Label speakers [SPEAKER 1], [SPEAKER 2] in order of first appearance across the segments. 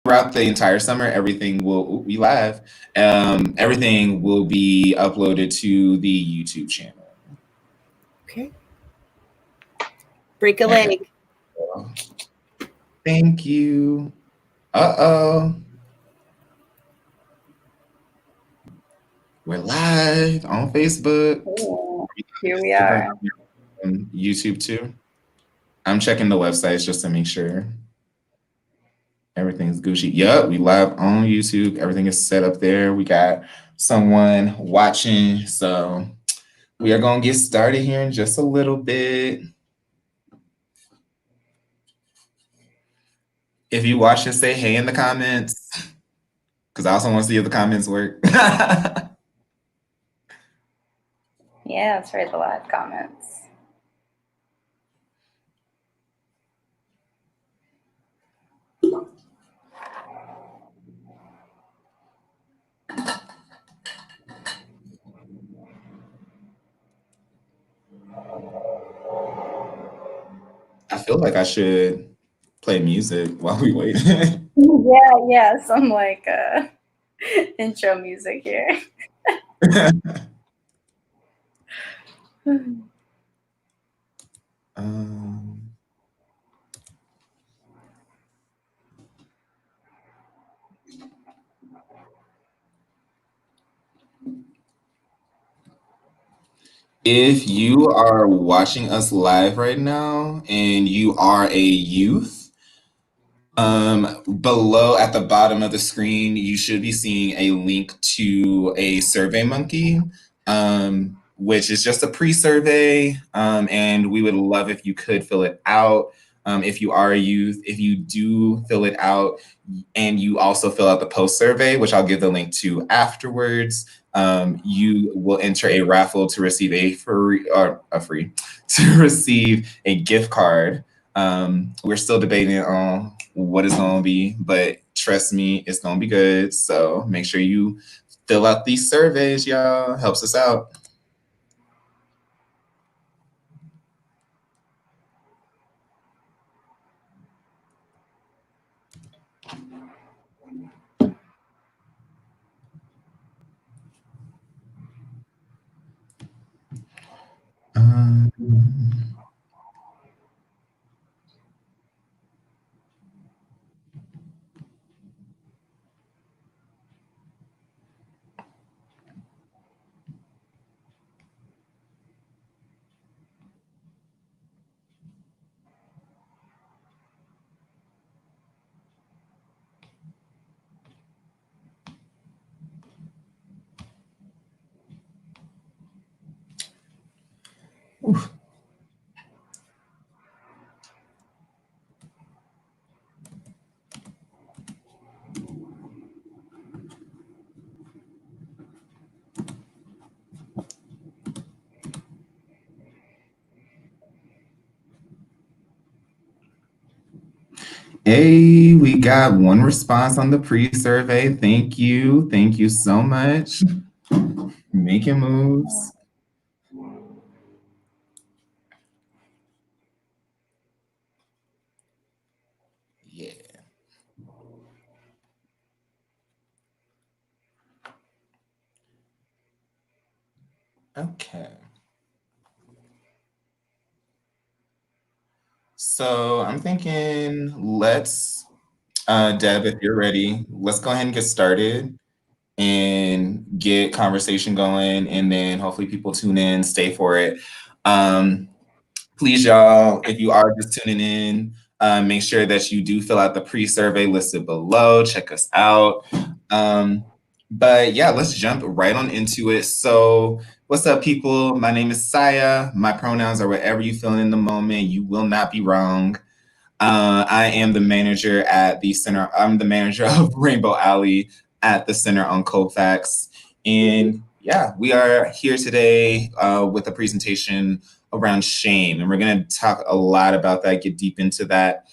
[SPEAKER 1] throughout the entire summer, everything will be uploaded to the YouTube channel.
[SPEAKER 2] Okay. Break a
[SPEAKER 1] And
[SPEAKER 2] leg.
[SPEAKER 1] thank you. Uh-oh. We're live on Facebook.
[SPEAKER 3] Ooh, here we are.
[SPEAKER 1] On YouTube too. I'm checking the websites just to make sure everything's Gucci. Yep, we live on YouTube. Everything is set up there. We got someone watching. So we are going to get started here in just a little bit. If you watch and say hey in the comments, because I also want to see if the comments work.
[SPEAKER 3] Yeah, let's read the live comments.
[SPEAKER 1] I feel like I should play music while we wait.
[SPEAKER 3] Yeah, some like intro music here.
[SPEAKER 1] If you are watching us live right now and you are a youth, below at the bottom of the screen, you should be seeing a link to a Survey Monkey, which is just a pre-survey, and we would love if you could fill it out. If you are a youth, if you do fill it out and you also fill out the post survey, which I'll give the link to afterwards, you will enter a raffle to receive to receive a gift card. We're still debating on what it's going to be, but trust me, it's going to be good. So make sure you fill out these surveys, y'all. Helps us out. Hey, we got one response on the pre-survey. Thank you. Thank you so much. Making moves. Yeah. Okay. So I'm thinking let's, Deb, if you're ready, let's go ahead and get started and get conversation going, and then hopefully people tune in, stay for it. Please, y'all, if you are just tuning in, make sure that you do fill out the pre-survey listed below. Check us out. But yeah, let's jump right on into it. So what's up, people? My name is Saya. My pronouns are whatever you feel in the moment. You will not be wrong. I am the manager at the center. I'm the manager of Rainbow Alley at the Center on Colfax. And yeah, we are here today with a presentation around shame. And we're going to talk a lot about that, get deep into that.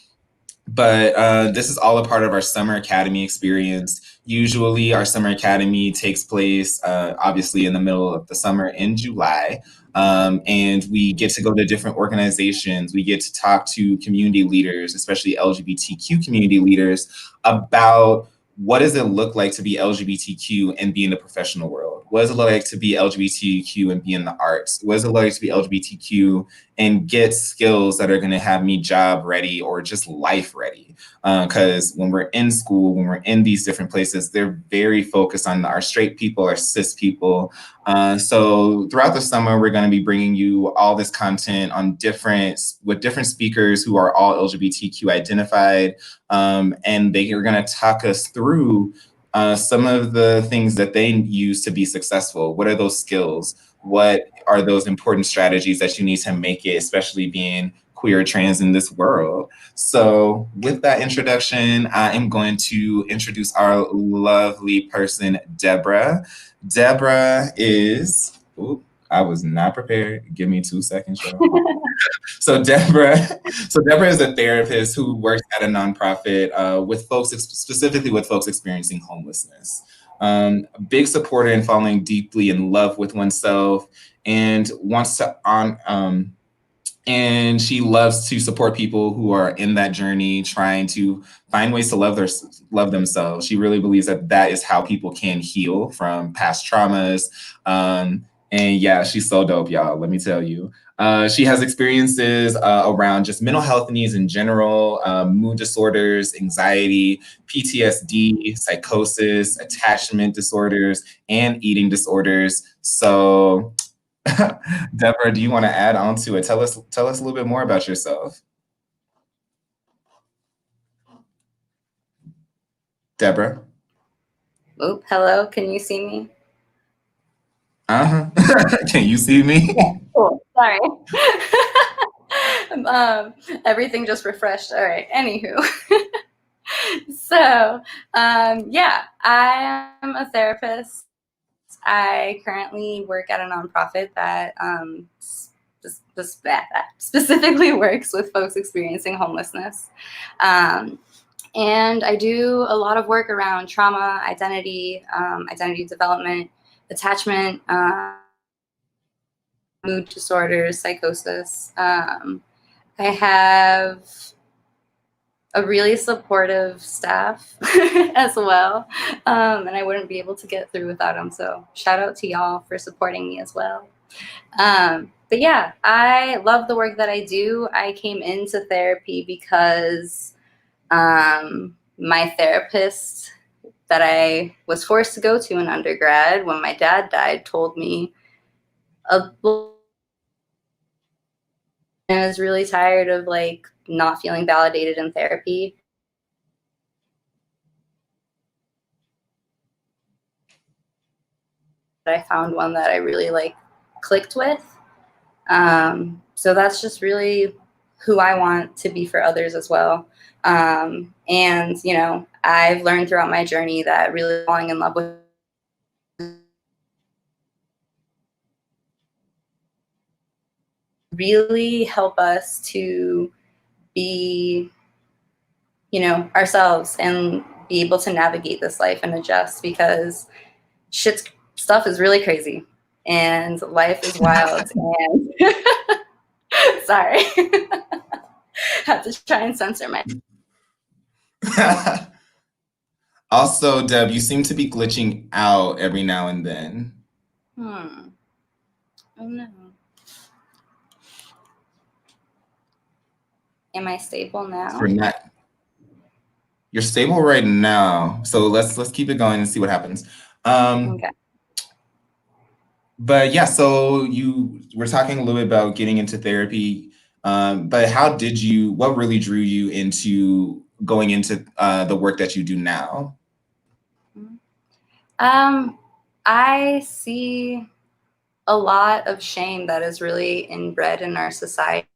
[SPEAKER 1] But this is all a part of our summer academy experience. Usually, our summer academy takes place obviously in the middle of the summer in July. And we get to go to different organizations. We get to talk to community leaders, especially LGBTQ community leaders, about what does it look like to be LGBTQ and be in the professional world? What does it look like to be LGBTQ and be in the arts? What does it look like to be LGBTQ and get skills that are going to have me job ready or just life ready? Because when we're in school, when we're in these different places, they're very focused on our straight people, our cis people. So throughout the summer, we're going to be bringing you all this content on with different speakers who are all LGBTQ identified, and they are going to talk us through some of the things that they use to be successful. What are those skills? What are those important strategies that you need to make it, especially being queer, trans in this world? So with that introduction, I am going to introduce our lovely person, Deborah. Deborah is, ooh, I was not prepared. Give me 2 seconds, y'all. So Deborah, so Deborah is a therapist who works at a nonprofit with folks, specifically with folks experiencing homelessness. A big supporter and falling deeply in love with oneself, and wants to and she loves to support people who are in that journey, trying to find ways to love themselves. She really believes that that is how people can heal from past traumas. And yeah, she's so dope, y'all. Let me tell you. She has experiences around just mental health needs in general, mood disorders, anxiety, PTSD, psychosis, attachment disorders, and eating disorders. So Deborah, do you want to add on to it? Tell us a little bit more about yourself. Deborah.
[SPEAKER 3] Oop, hello, can you see me?
[SPEAKER 1] Uh-huh. Can you see me?
[SPEAKER 3] Yeah, cool. Sorry. Everything just refreshed. All right. Anywho. So, yeah, I am a therapist. I currently work at a nonprofit that specifically works with folks experiencing homelessness. And I do a lot of work around trauma, identity, identity development, attachment, mood disorders, psychosis. I have a really supportive staff as well, and I wouldn't be able to get through without them. So shout out to y'all for supporting me as well. But yeah, I love the work that I do. I came into therapy because my therapist that I was forced to go to in undergrad when my dad died told me I was really tired of like not feeling validated in therapy. I found one that I really like clicked with. So that's just really who I want to be for others as well. And, you know, I've learned throughout my journey that really falling in love with really help us to be, you know, ourselves and be able to navigate this life and adjust, because stuff is really crazy and life is wild. And sorry, have to try and censor my.
[SPEAKER 1] Also, Deb, you seem to be glitching out every now and then.
[SPEAKER 3] Oh no. Am I stable now?
[SPEAKER 1] For not, you're stable right now, so let's keep it going and see what happens.
[SPEAKER 3] Okay.
[SPEAKER 1] But yeah, so you were talking a little bit about getting into therapy, but what really drew you into going into the work that you do now?
[SPEAKER 3] I see a lot of shame that is really inbred in our society.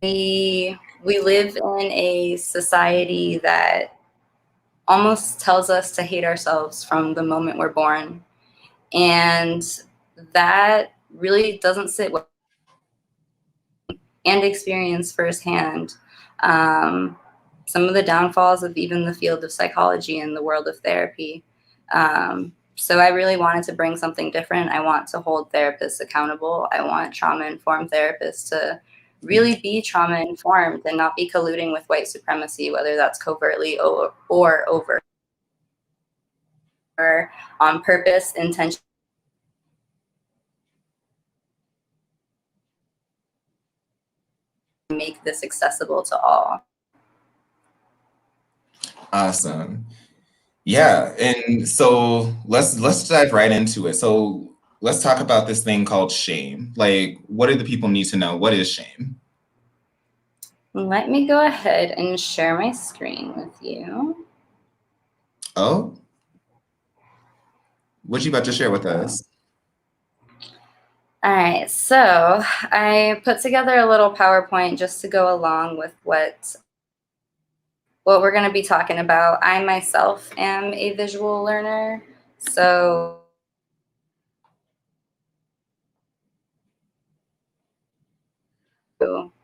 [SPEAKER 3] We live in a society that almost tells us to hate ourselves from the moment we're born. And that really doesn't sit well, and experience firsthand some of the downfalls of even the field of psychology and the world of therapy. So I really wanted to bring something different. I want to hold therapists accountable. I want trauma-informed therapists to really be trauma-informed and not be colluding with white supremacy, whether that's covertly or overt, or on purpose, intention. Make this accessible to all.
[SPEAKER 1] Awesome. Yeah, and so let's dive right into it. So let's talk about this thing called shame. Like, what do the people need to know? What is shame?
[SPEAKER 3] Let me go ahead and share my screen with you.
[SPEAKER 1] Oh, what you about to share with us?
[SPEAKER 3] All right, so I put together a little PowerPoint just to go along with what we're going to be talking about. I myself am a visual learner, so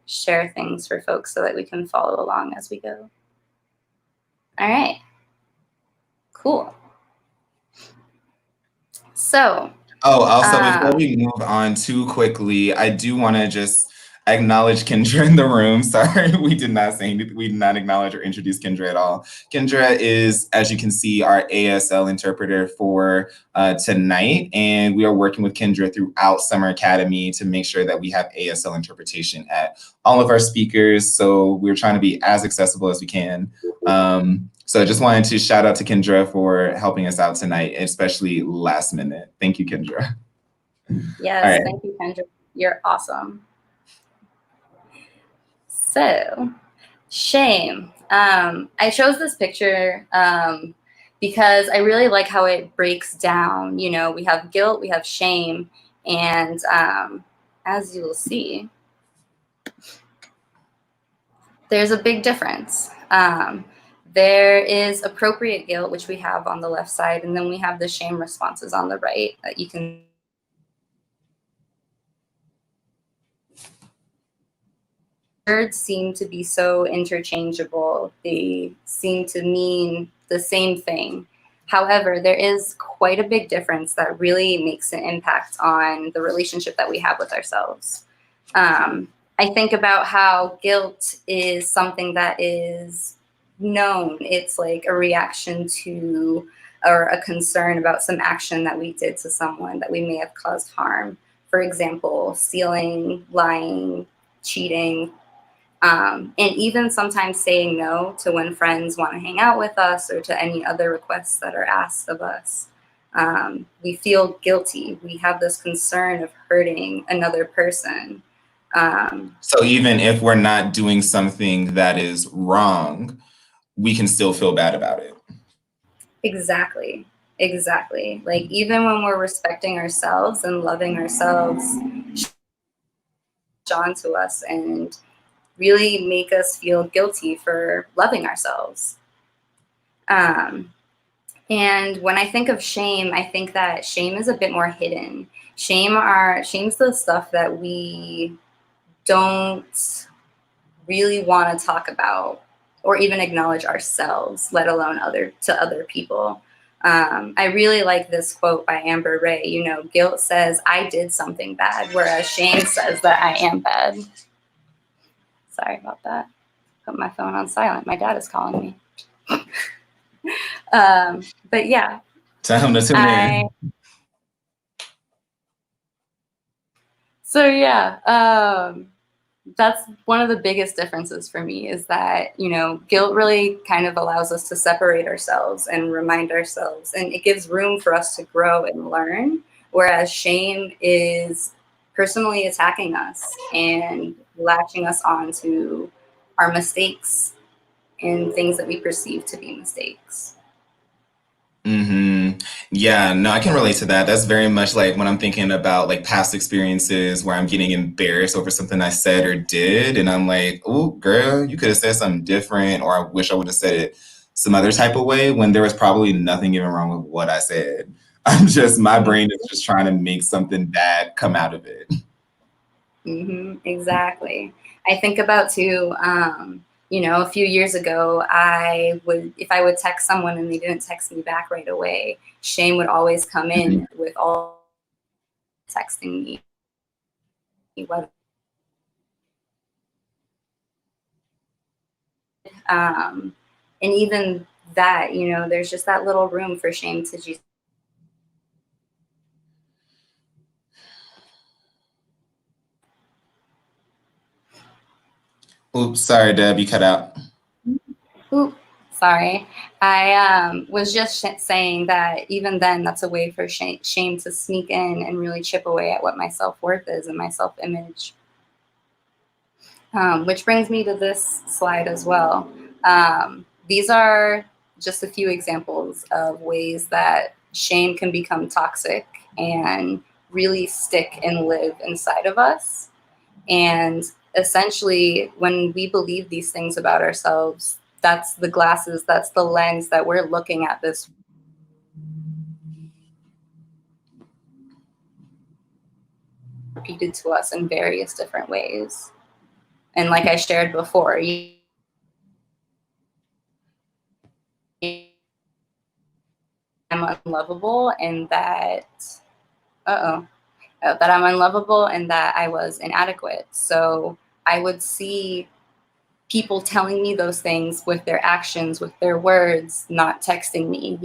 [SPEAKER 3] share things for folks so that we can follow along as we go. All right, cool. So,
[SPEAKER 1] oh, also before we move on too quickly, I do want to just acknowledge Kendra in the room. Sorry, we did not acknowledge or introduce Kendra at all. Kendra is, as you can see, our ASL interpreter for tonight, and we are working with Kendra throughout Summer Academy to make sure that we have ASL interpretation at all of our speakers. So we're trying to be as accessible as we can. So I just wanted to shout out to Kendra for helping us out tonight, especially last minute. Thank you, Kendra.
[SPEAKER 3] Yes, right. Thank you, Kendra. You're awesome. So, shame. I chose this picture because I really like how it breaks down. You know, we have guilt, we have shame, and as you will see, there's a big difference. There is appropriate guilt, which we have on the left side, and then we have the shame responses on the right that you can. Words seem to be so interchangeable. They seem to mean the same thing. However, there is quite a big difference that really makes an impact on the relationship that we have with ourselves. I think about how guilt is something that is known. It's like a reaction to or a concern about some action that we did to someone that we may have caused harm. For example, stealing, lying, cheating, and even sometimes saying no to when friends want to hang out with us or to any other requests that are asked of us. We feel guilty. We have this concern of hurting another person.
[SPEAKER 1] So even if we're not doing something that is wrong, we can still feel bad about it.
[SPEAKER 3] Exactly. Exactly. Like even when we're respecting ourselves and loving ourselves, on to us and really make us feel guilty for loving ourselves. And when I think of shame, I think that shame is a bit more hidden. Shame's the stuff that we don't really want to talk about or even acknowledge ourselves, let alone to other people. I really like this quote by Amber Ray. You know, guilt says I did something bad, whereas shame says that I am bad. Sorry about that. Put my phone on silent. My dad is calling me. But yeah.
[SPEAKER 1] Tell him to tune in.
[SPEAKER 3] So yeah, that's one of the biggest differences for me is that, you know, guilt really kind of allows us to separate ourselves and remind ourselves, and it gives room for us to grow and learn, whereas shame is personally attacking us and latching us onto our mistakes and things that we perceive to be mistakes.
[SPEAKER 1] Mm-hmm. Yeah, no, I can relate to that. That's very much like when I'm thinking about like past experiences where I'm getting embarrassed over something I said or did, and I'm like, oh, girl, you could have said something different, or I wish I would have said it some other type of way when there was probably nothing even wrong with what I said. My brain is just trying to make something bad come out of it.
[SPEAKER 3] Exactly. I think about too, a few years ago, if I would text someone and they didn't text me back right away, shame would always come in with all texting me. And even that, there's just that little room for shame to just.
[SPEAKER 1] Oops, sorry, Deb, you cut out.
[SPEAKER 3] Oop, sorry. I was just saying that even then, that's a way for shame to sneak in and really chip away at what my self-worth is and my self-image. Which brings me to this slide as well. These are just a few examples of ways that shame can become toxic and really stick and live inside of us. And essentially, when we believe these things about ourselves, that's the glasses, that's the lens that we're looking at this repeated to us in various different ways. And like I shared before, I'm unlovable and that, that I'm unlovable and that I was inadequate. So I would see people telling me those things with their actions, with their words, not texting me,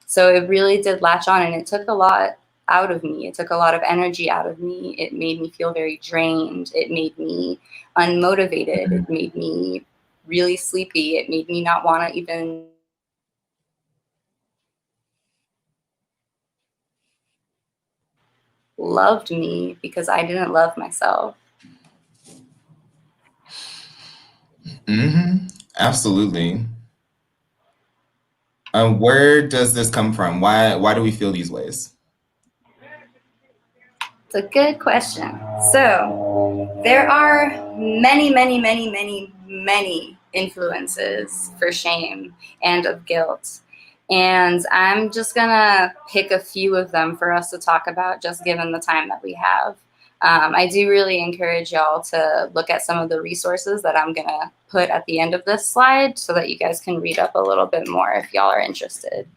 [SPEAKER 3] So it really did latch on, and it took a lot out of me. It took a lot of energy out of me. It made me feel very drained. It made me unmotivated. It made me really sleepy. It made me not want to even loved me because I didn't love myself.
[SPEAKER 1] Absolutely. Where does this come from? Why do we feel these ways?
[SPEAKER 3] It's a good question. So there are many, many, many, many, many influences for shame and of guilt. And I'm just going to pick a few of them for us to talk about, just given the time that we have. I do really encourage y'all to look at some of the resources that I'm going to put at the end of this slide so that you guys can read up a little bit more if y'all are interested.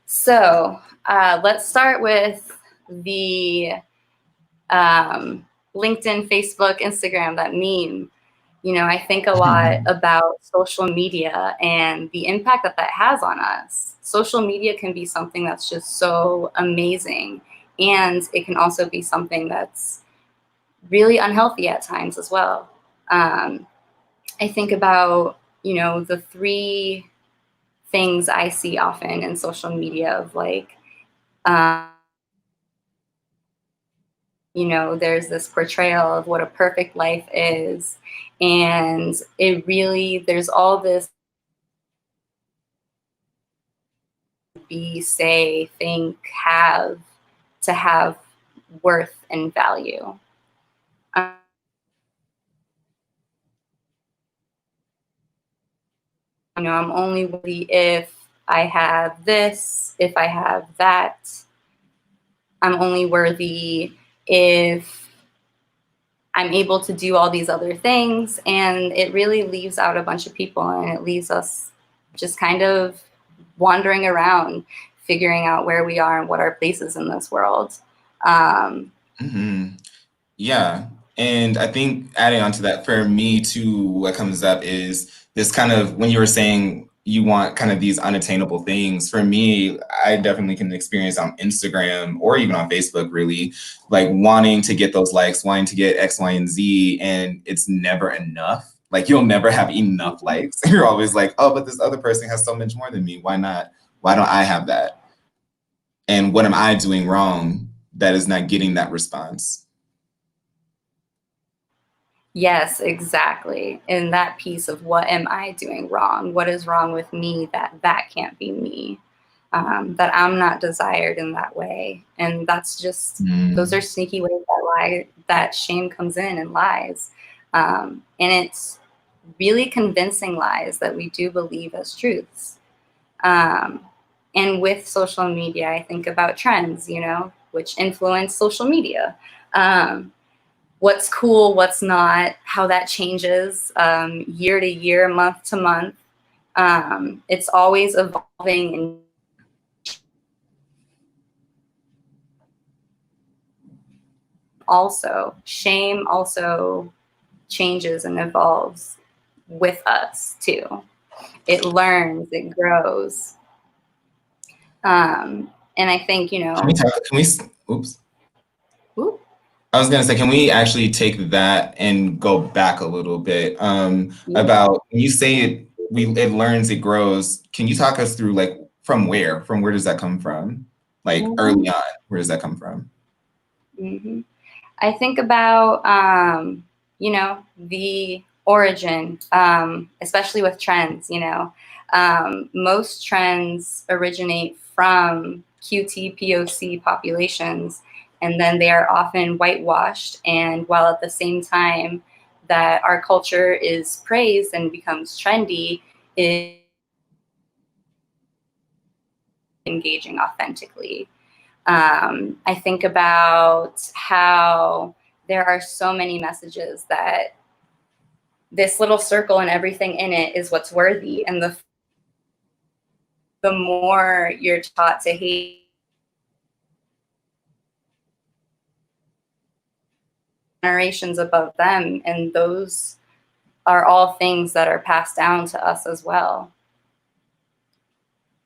[SPEAKER 3] So let's start with the LinkedIn, Facebook, Instagram, that meme. I think a lot about social media and the impact that that has on us. Social media can be something that's just so amazing, and it can also be something that's really unhealthy at times as well. I think about, the three things I see often in social media of like, there's this portrayal of what a perfect life is. And there's all this be, say, think, have to have worth and value. I'm only worthy if I have this, if I have that. I'm only worthy if I'm able to do all these other things. And it really leaves out a bunch of people, and it leaves us just kind of wandering around, figuring out where we are and what our place is in this world.
[SPEAKER 1] Yeah. And I think adding on to that, for me too, what comes up is this kind of, when you were saying you want kind of these unattainable things, for me, I definitely can experience on Instagram or even on Facebook, really, like wanting to get those likes, wanting to get X, Y, and Z, and it's never enough. Like you'll never have enough likes. You're always like, oh, but this other person has so much more than me. Why not? Why don't I have that? And what am I doing wrong that is not getting that response?
[SPEAKER 3] Yes, exactly. And that piece of what am I doing wrong? What is wrong with me that can't be me? That I'm not desired in that way. And that's just, those are sneaky ways that shame comes in and lies. And it's really convincing lies that we do believe as truths. And with social media, I think about trends, which influence social media. What's cool, what's not, how that changes year to year, month to month. It's always evolving. And also, shame also changes and evolves with us too. It learns, it grows. And I think,
[SPEAKER 1] Oops.
[SPEAKER 3] Ooh,
[SPEAKER 1] I was gonna say, can we actually take that and go back a little bit
[SPEAKER 3] yeah.
[SPEAKER 1] about when you say it learns, it grows. Can you talk us through like from where? From where does that come from? Like
[SPEAKER 3] Mhm.
[SPEAKER 1] early on, where does that come from?
[SPEAKER 3] Mhm. I think about, the origin, especially with trends, most trends originate from QT populations, and then they are often whitewashed. And while at the same time that our culture is praised and becomes trendy, it engaging authentically. I think about how there are so many messages that this little circle and everything in it is what's worthy. And the more you're taught to hate generations above them, and those are all things that are passed down to us as well.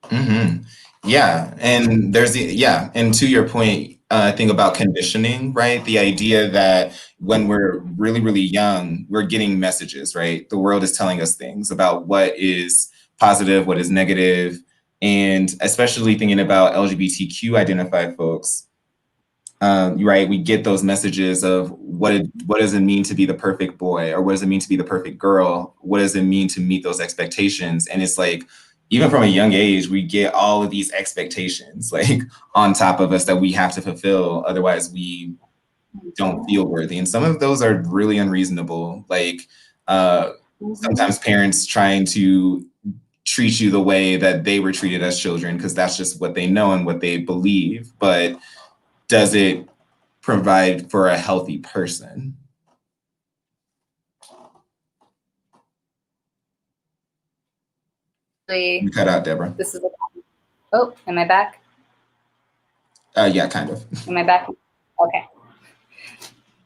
[SPEAKER 1] Mm-hmm. Yeah, and and to your point, I think about conditioning, right? The idea that when we're really, really young, we're getting messages, right? The world is telling us things about what is positive, what is negative, and especially thinking about LGBTQ identified folks, right? We get those messages of what does it mean to be the perfect boy, or what does it mean to be the perfect girl? What does it mean to meet those expectations? And it's like, even from a young age, we get all of these expectations like on top of us that we have to fulfill. Otherwise, we don't feel worthy. And some of those are really unreasonable. Like
[SPEAKER 3] Mm-hmm.
[SPEAKER 1] sometimes parents trying to treat you the way that they were treated as children because that's just what they know and what they believe. But does it provide for a healthy person? You cut out, Deborah.
[SPEAKER 3] This is oh, am I back?
[SPEAKER 1] Yeah, kind of.
[SPEAKER 3] Am I back? Okay.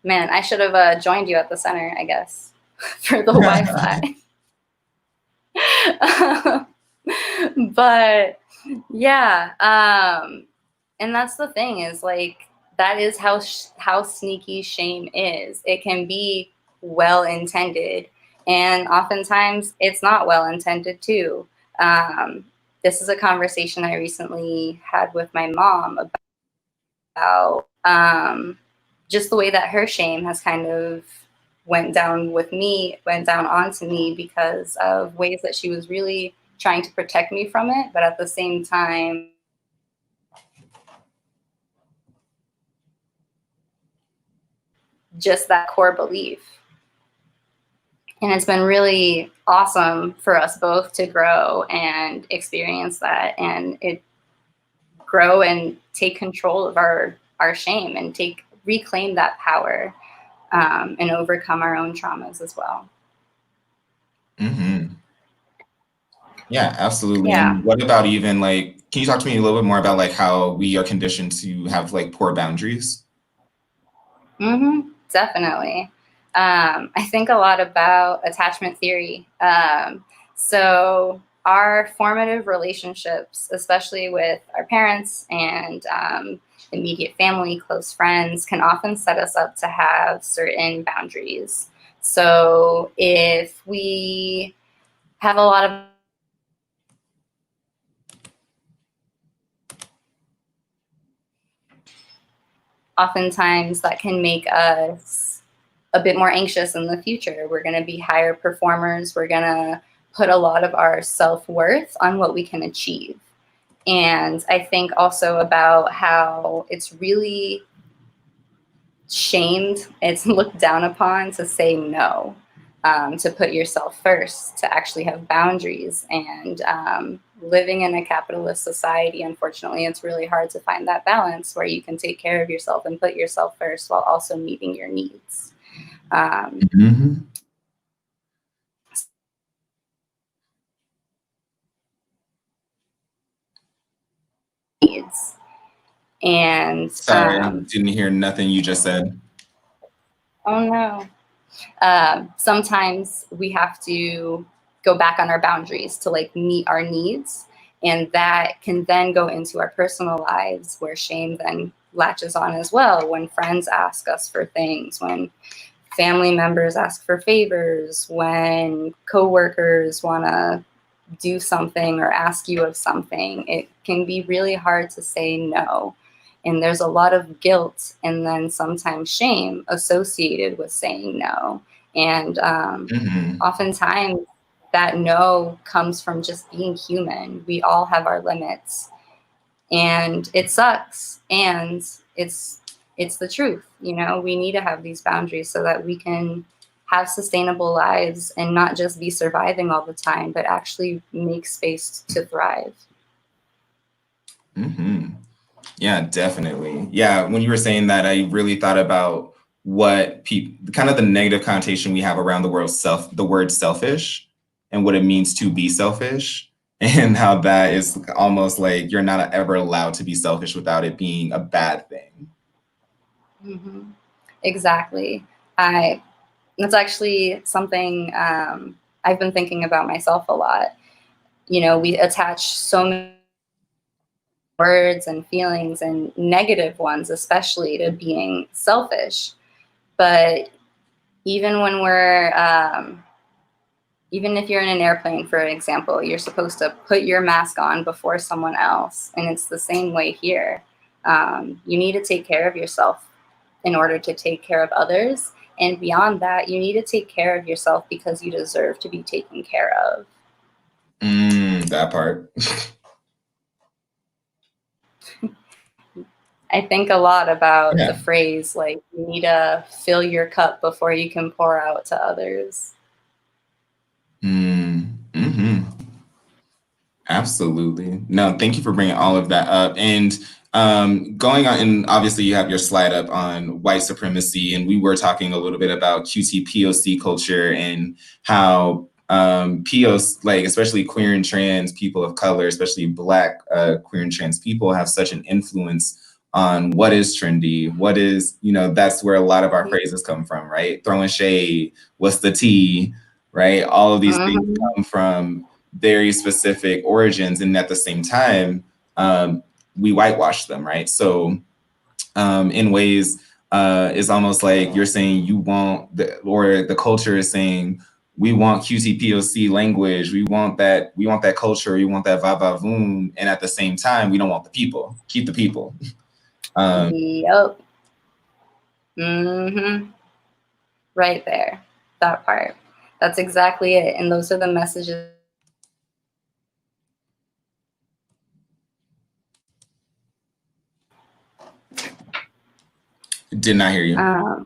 [SPEAKER 3] Man, I should have joined you at the center, I guess, for the Wi-Fi. But yeah, and that's the thing is like that is how sneaky shame is. It can be well intended, and oftentimes it's not well intended too. Um, this is a conversation I recently had with my mom about just the way that her shame has kind of went down onto me because of ways that she was really trying to protect me from it, but at the same time, just that core belief. And it's been really awesome for us both to grow and experience that and it grow and take control of our shame and reclaim that power and overcome our own traumas as well.
[SPEAKER 1] Mm-hmm. Yeah, absolutely.
[SPEAKER 3] Yeah.
[SPEAKER 1] And what about even like, can you talk to me a little bit more about like how we are conditioned to have like poor boundaries?
[SPEAKER 3] Definitely. I think a lot about attachment theory. So our formative relationships, especially with our parents and immediate family, close friends, can often set us up to have certain boundaries. So if we have a lot of oftentimes that can make us a bit more anxious in the future. We're going to be higher performers. We're going to put a lot of our self-worth on what we can achieve. And I think also about how it's really shamed, it's looked down upon to say no, to put yourself first, to actually have boundaries and living in a capitalist society, unfortunately, it's really hard to find that balance where you can take care of yourself and put yourself first while also meeting your needs.
[SPEAKER 1] Mm-hmm.
[SPEAKER 3] Needs. And
[SPEAKER 1] Sorry, I didn't hear nothing you just said.
[SPEAKER 3] oh no. Sometimes we have to go back on our boundaries to like meet our needs, and that can then go into our personal lives where shame then latches on as well. When friends ask us for things, when family members ask for favors, when coworkers want to do something or ask you of something, it can be really hard to say no. And there's a lot of guilt and then sometimes shame associated with saying no. And
[SPEAKER 1] Mm-hmm.
[SPEAKER 3] oftentimes that no comes from just being human. We all have our limits, and it sucks. And it's the truth. You know, we need to have these boundaries so that we can have sustainable lives and not just be surviving all the time, but actually make space to thrive.
[SPEAKER 1] Mm-hmm. Yeah, definitely. Yeah, when you were saying that, I really thought about what people, kind of the negative connotation we have around the word selfish, and what it means to be selfish, and how that is almost like you're not ever allowed to be selfish without it being a bad thing.
[SPEAKER 3] Mm-hmm. Exactly. I That's actually something I've been thinking about myself a lot. You know, we attach so many words and feelings, and negative ones especially, to being selfish. But even when we're even if you're in an airplane, for example, you're supposed to put your mask on before someone else, and it's the same way here. You need to take care of yourself in order to take care of others, and beyond that, you need to take care of yourself because you deserve to be taken care of.
[SPEAKER 1] That part.
[SPEAKER 3] I think a lot about the
[SPEAKER 1] Yeah.
[SPEAKER 3] phrase, like, you need to fill your cup before you can pour out to others.
[SPEAKER 1] Mm-hmm. Absolutely. No, thank you for bringing all of that up. And going on, and obviously you have your slide up on white supremacy, and we were talking a little bit about QT culture and how POC, like especially queer and trans people of color, especially Black queer and trans people, have such an influence on what is trendy, what is, that's where a lot of our phrases come from, right? Throwing shade, what's the tea, right? All of these things
[SPEAKER 3] Mm-hmm.
[SPEAKER 1] come from very specific origins, and at the same time we whitewash them, right? So in ways it's almost like you're saying you want or the culture is saying we want QTPOC language, we want that culture, we want that va va voom, and at the same time we don't want the people, keep the people.
[SPEAKER 3] Yep. Mm-hmm. Right there. That part. That's exactly it. And those are the messages.
[SPEAKER 1] Did not hear you.
[SPEAKER 3] Um,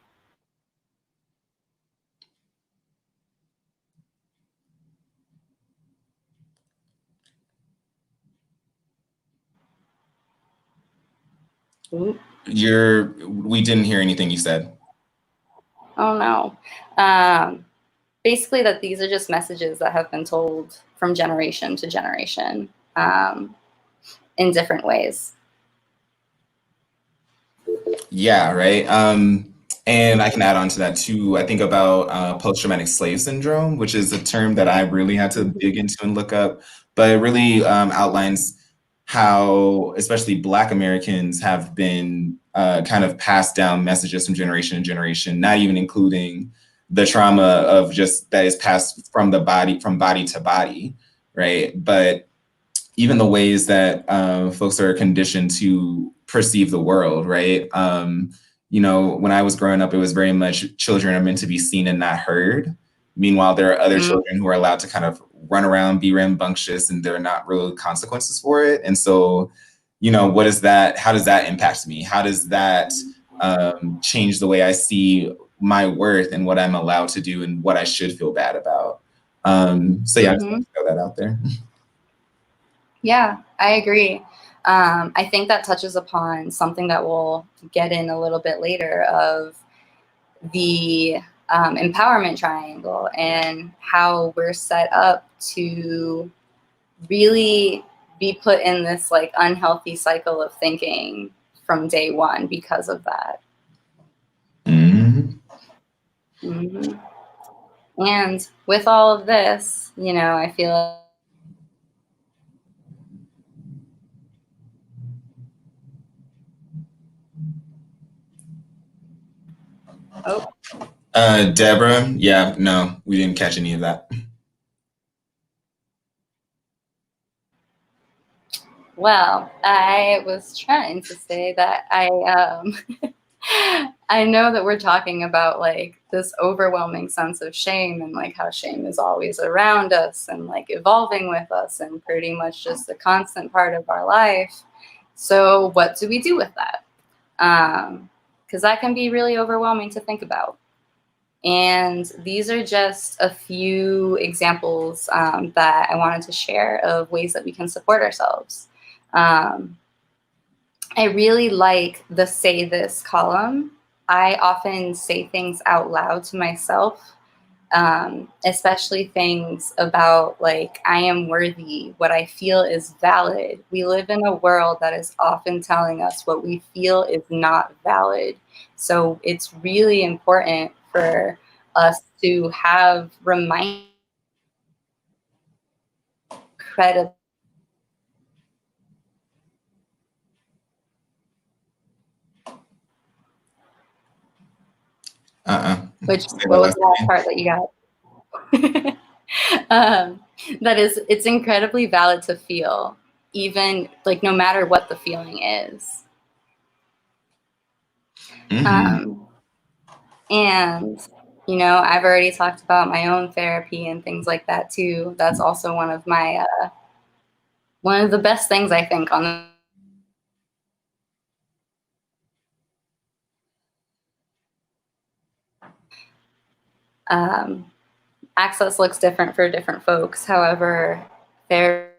[SPEAKER 1] We didn't hear anything you said.
[SPEAKER 3] oh no. Basically, that these are just messages that have been told from generation to generation, in different ways.
[SPEAKER 1] Yeah, right. And I can add on to that too. I think about post-traumatic slave syndrome, which is a term that I really had to dig into and look up, but it really outlines how, especially Black Americans, have been kind of passed down messages from generation to generation, not even including the trauma of just that is passed from body to body, right? But even the ways that folks are conditioned to perceive the world, right? When I was growing up, it was very much children are meant to be seen and not heard. Meanwhile, there are other
[SPEAKER 3] Mm-hmm.
[SPEAKER 1] children who are allowed to kind of run around, be rambunctious, and there are not real consequences for it. And so, what is that? How does that impact me? How does that change the way I see my worth and what I'm allowed to do and what I should feel bad about? So yeah, I just
[SPEAKER 3] Mm-hmm.
[SPEAKER 1] want to throw that out there.
[SPEAKER 3] Yeah, I agree. I think that touches upon something that we'll get in a little bit later of the empowerment triangle and how we're set up to really be put in this like unhealthy cycle of thinking from day one because of that.
[SPEAKER 1] Mm-hmm.
[SPEAKER 3] Mm-hmm. And with all of this, I feel oh,
[SPEAKER 1] Deborah, yeah, no, we didn't catch any of that.
[SPEAKER 3] well, I was trying to say that I know that we're talking about like this overwhelming sense of shame and like how shame is always around us and like evolving with us and pretty much just a constant part of our life. So what do we do with that? Because that can be really overwhelming to think about. And these are just a few examples that I wanted to share of ways that we can support ourselves. Um, I really like the say this column. I often say things out loud to myself, especially things about like, I am worthy, what I feel is valid. We live in a world that is often telling us what we feel is not valid. So it's really important for us to have credible, which,
[SPEAKER 1] Say
[SPEAKER 3] what
[SPEAKER 1] that
[SPEAKER 3] was
[SPEAKER 1] last
[SPEAKER 3] the last
[SPEAKER 1] name.
[SPEAKER 3] part that you got? That is, it's incredibly valid to feel, even like no matter what the feeling is.
[SPEAKER 1] Mm-hmm.
[SPEAKER 3] Um, and I've already talked about my own therapy and things like that too. That's also one of the best things I think on the access looks different for different folks. However, their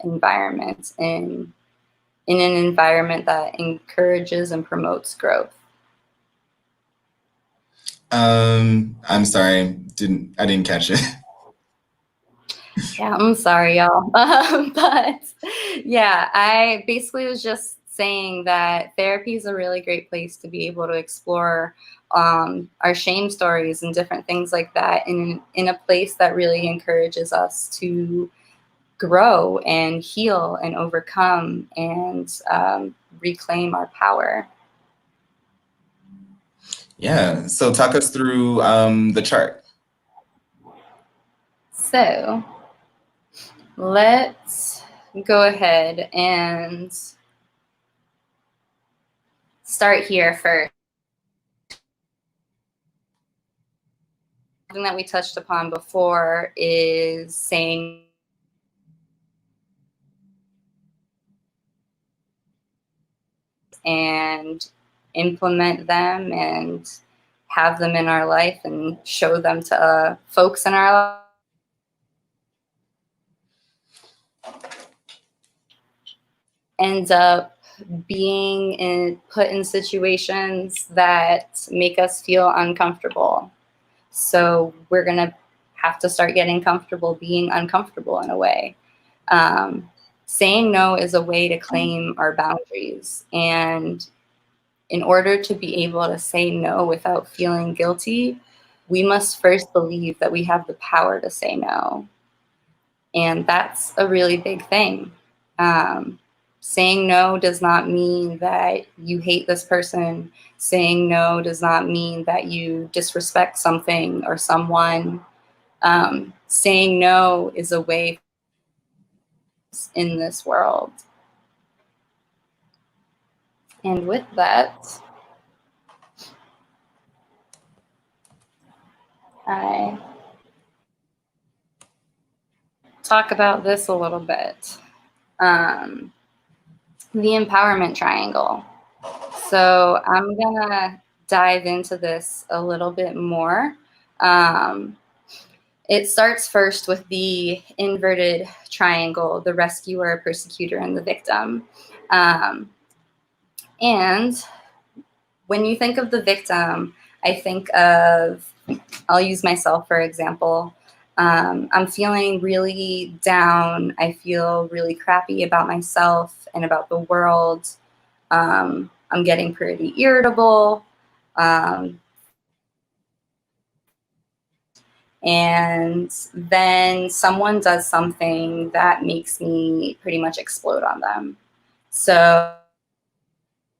[SPEAKER 3] environment in an environment that encourages and promotes growth.
[SPEAKER 1] I'm sorry, I didn't catch it.
[SPEAKER 3] Yeah, I'm sorry, y'all. But yeah, I basically was just saying that therapy is a really great place to be able to explore our shame stories and different things like that in a place that really encourages us to grow and heal and overcome and reclaim our power.
[SPEAKER 1] Yeah, so talk us through the chart.
[SPEAKER 3] So let's go ahead and start here first. Something that we touched upon before is saying and implement them and have them in our life and show them to folks in our life. End up put in situations that make us feel uncomfortable. So we're going to have to start getting comfortable being uncomfortable in a way. Saying no is a way to claim our boundaries. And in order to be able to say no without feeling guilty, we must first believe that we have the power to say no. And that's a really big thing. Saying no does not mean that you hate this person. Saying no does not mean that you disrespect something or someone. Saying no is a way in this world. And with that, I talk about this a little bit. The empowerment triangle. So I'm gonna dive into this a little bit more. it starts first with the inverted triangle, the rescuer, persecutor, and the victim. And when you think of the victim, I think of, I'll use myself for example. I'm feeling really down. I feel really crappy about myself and about the world. I'm getting pretty irritable. And then someone does something that makes me pretty much explode on them. So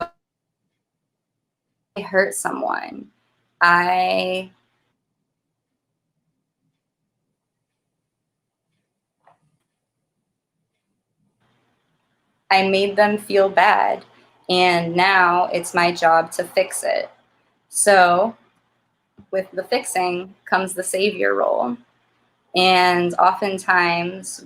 [SPEAKER 3] I hurt someone. I made them feel bad, and now it's my job to fix it. So with the fixing comes the savior role. And oftentimes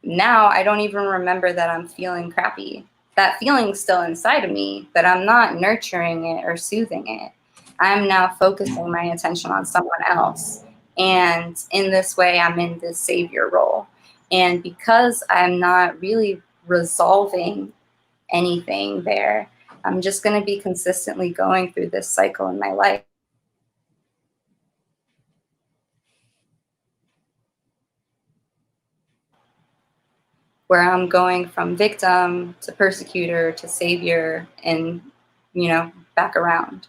[SPEAKER 3] now I don't even remember that I'm feeling crappy. That feeling's still inside of me, but I'm not nurturing it or soothing it. I'm now focusing my attention on someone else. And in this way, I'm in this savior role. And because I'm not really resolving anything there, I'm just going to be consistently going through this cycle in my life, where I'm going from victim to persecutor to savior and, back around.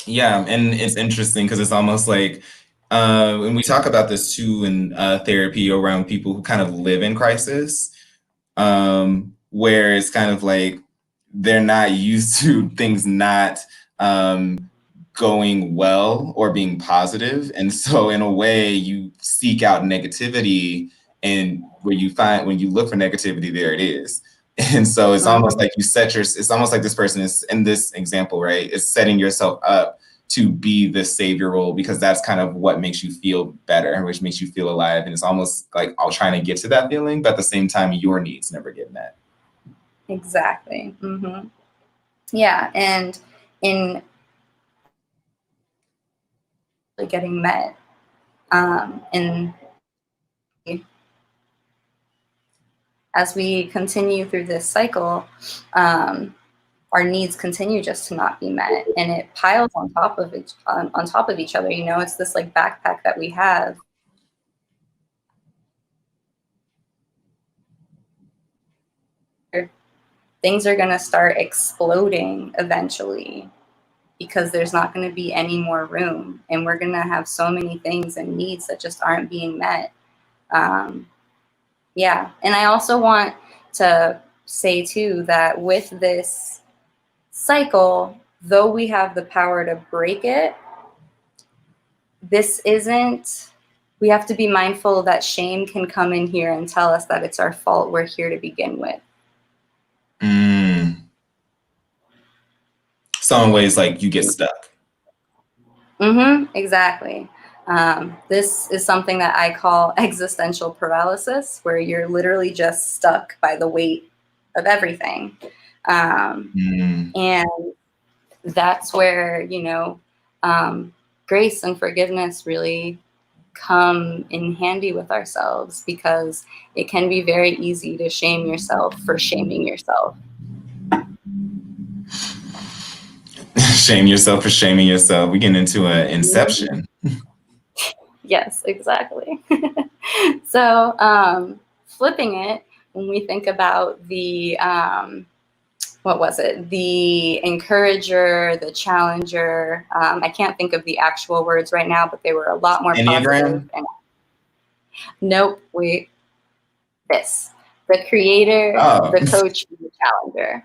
[SPEAKER 1] Yeah, and it's interesting because it's almost like, and we talk about this too in therapy around people who kind of live in crisis, where it's kind of like they're not used to things not um, going well or being positive. And so, in a way, you seek out negativity, and where you find, when you look for negativity, there it is. And so it's almost like it's almost like this person is, in this example, right, is setting yourself up to be the savior role, because that's kind of what makes you feel better, which makes you feel alive. And it's almost like all trying to get to that feeling, but at the same time, your needs never get met.
[SPEAKER 3] Exactly. Yeah, and in getting met, and as we continue through this cycle, our needs continue just to not be met, and it piles on top of on top of each other. It's this like backpack that we have. Things are going to start exploding eventually, because there's not going to be any more room, and we're going to have so many things and needs that just aren't being met. Yeah, and I also want to say too that with this cycle, though we have the power to break it, we have to be mindful that shame can come in here and tell us that it's our fault we're here to begin with.
[SPEAKER 1] So in ways, like, you get stuck.
[SPEAKER 3] Exactly. This is something that I call existential paralysis, where you're literally just stuck by the weight of everything. And that's where, grace and forgiveness really come in handy with ourselves, because it can be very easy to shame yourself for shaming yourself.
[SPEAKER 1] Shame yourself for shaming yourself. We get into an inception.
[SPEAKER 3] Yes, exactly. So flipping it, when we think about the what was it? The encourager, the challenger. I can't think of the actual words right now, but they were a lot more positive.
[SPEAKER 1] Enneagram?
[SPEAKER 3] Nope, this. The creator,
[SPEAKER 1] Oh.
[SPEAKER 3] the coach, and the challenger.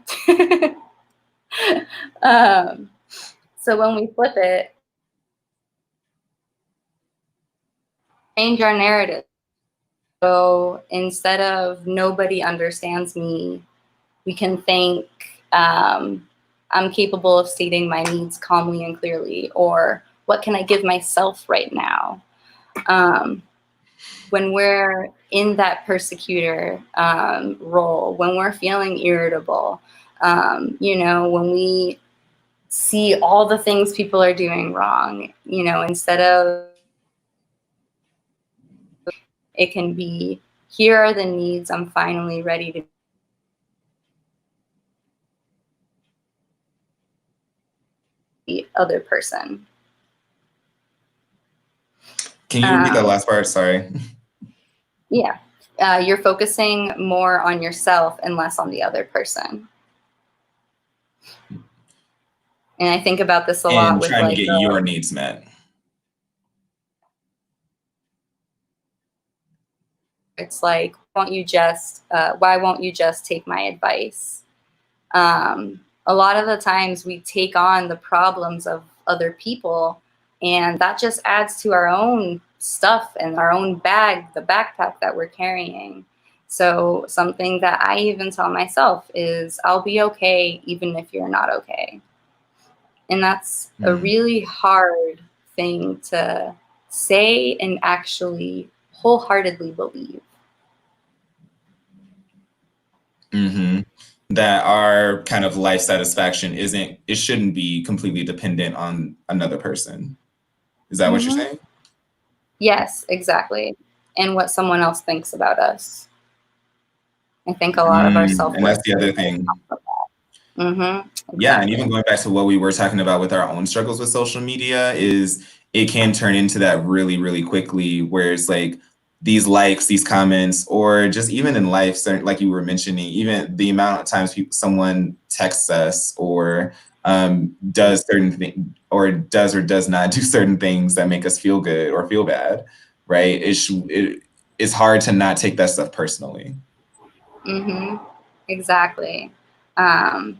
[SPEAKER 3] So when we flip it, change our narrative. So instead of nobody understands me, we can think, I'm capable of stating my needs calmly and clearly, or what can I give myself right now? When we're in that persecutor role, when we're feeling irritable, when we see all the things people are doing wrong, instead of It can be, here are the needs I'm finally ready to be other person.
[SPEAKER 1] Can you repeat that last part? Sorry.
[SPEAKER 3] Yeah. You're focusing more on yourself and less on the other person. And I think about this a lot
[SPEAKER 1] And
[SPEAKER 3] with
[SPEAKER 1] trying to
[SPEAKER 3] like
[SPEAKER 1] get your needs met.
[SPEAKER 3] it's like, why won't you just take my advice? A lot of the times we take on the problems of other people, and that just adds to our own stuff and our own bag, the backpack that we're carrying. So something that I even tell myself is, I'll be okay even if you're not okay. And that's a really hard thing to say and actually wholeheartedly believe.
[SPEAKER 1] Mm-hmm. That our kind of life satisfaction shouldn't be completely dependent on another person. Is that what you're saying?
[SPEAKER 3] Yes, exactly. And what someone else thinks about us. I think a lot of our
[SPEAKER 1] And that's
[SPEAKER 3] self-worth.
[SPEAKER 1] the other thing. Yeah, and
[SPEAKER 3] Exactly.
[SPEAKER 1] even going back to what we were talking about with our own struggles with social media is it can turn into that really, really quickly where it's like these likes, these comments, or just even in life, like you were mentioning, even the amount of times someone texts us or does certain things or does not do certain things that make us feel good or feel bad, right? It's hard to not take that stuff personally.
[SPEAKER 3] Exactly. Um,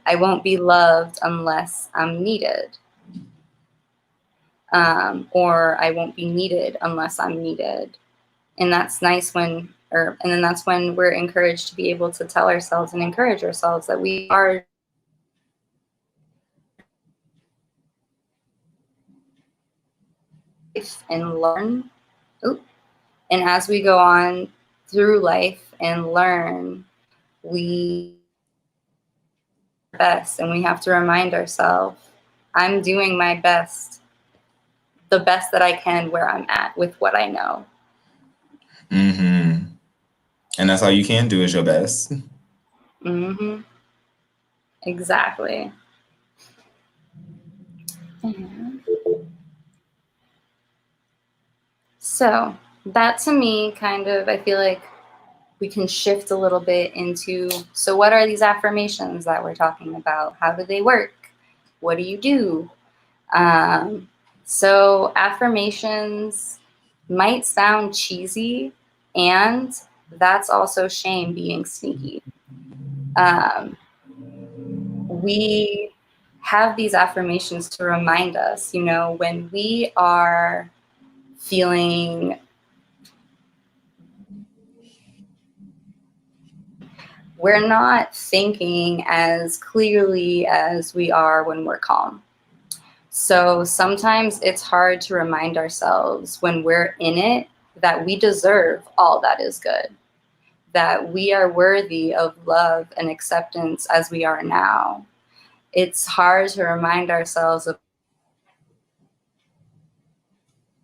[SPEAKER 3] I won't be loved unless I'm needed. Or I won't be needed unless I'm needed. And that's nice and then that's when we're encouraged to be able to tell ourselves and encourage ourselves that we are and learn. And as we go on through life and learn, we best, and we have to remind ourselves, I'm doing my best, the best that I can where I'm at with what I know.
[SPEAKER 1] Mm-hmm. And that's all you can do is your best.
[SPEAKER 3] Exactly. So that to me kind of, I feel like we can shift a little bit into, so what are these affirmations that we're talking about? How do they work? What do you do? So affirmations might sound cheesy, and that's also shame being sneaky. We have these affirmations to remind us, when we are feeling, we're not thinking as clearly as we are when we're calm. So sometimes it's hard to remind ourselves when we're in it that we deserve all that is good, that we are worthy of love and acceptance as we are now. It's hard to remind ourselves of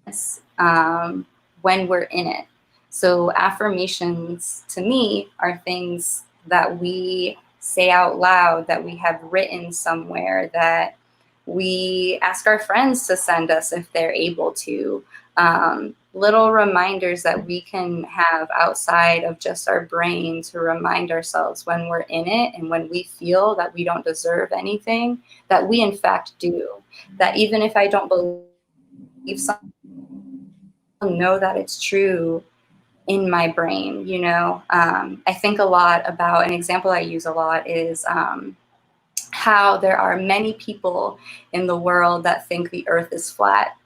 [SPEAKER 3] this when we're in it. So affirmations to me are things that we say out loud, that we have written somewhere, that we ask our friends to send us if they're able to. Little reminders that we can have outside of just our brain to remind ourselves when we're in it and when we feel that we don't deserve anything, that we in fact do. That even if I don't believe something, know that it's true in my brain. I think a lot about, an example I use a lot is how there are many people in the world that think the earth is flat.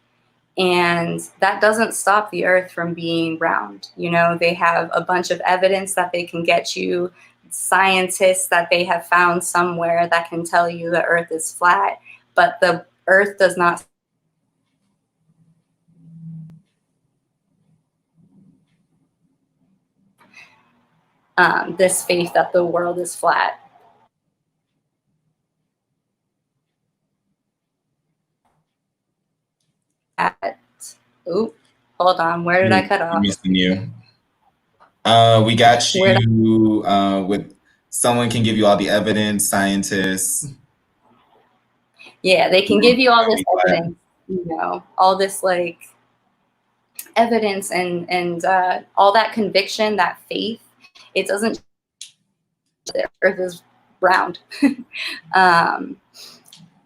[SPEAKER 3] And that doesn't stop the earth from being round. They have a bunch of evidence that they can get you, scientists that they have found somewhere that can tell you the earth is flat, but the earth does not this faith that the world is flat. at, oh, hold on, where did I cut
[SPEAKER 1] We're
[SPEAKER 3] off?
[SPEAKER 1] missing you. We got you with someone can give you all the evidence, scientists.
[SPEAKER 3] Yeah, they can give you all this evidence, all this like evidence and all that conviction, that faith. It doesn't. The earth is round.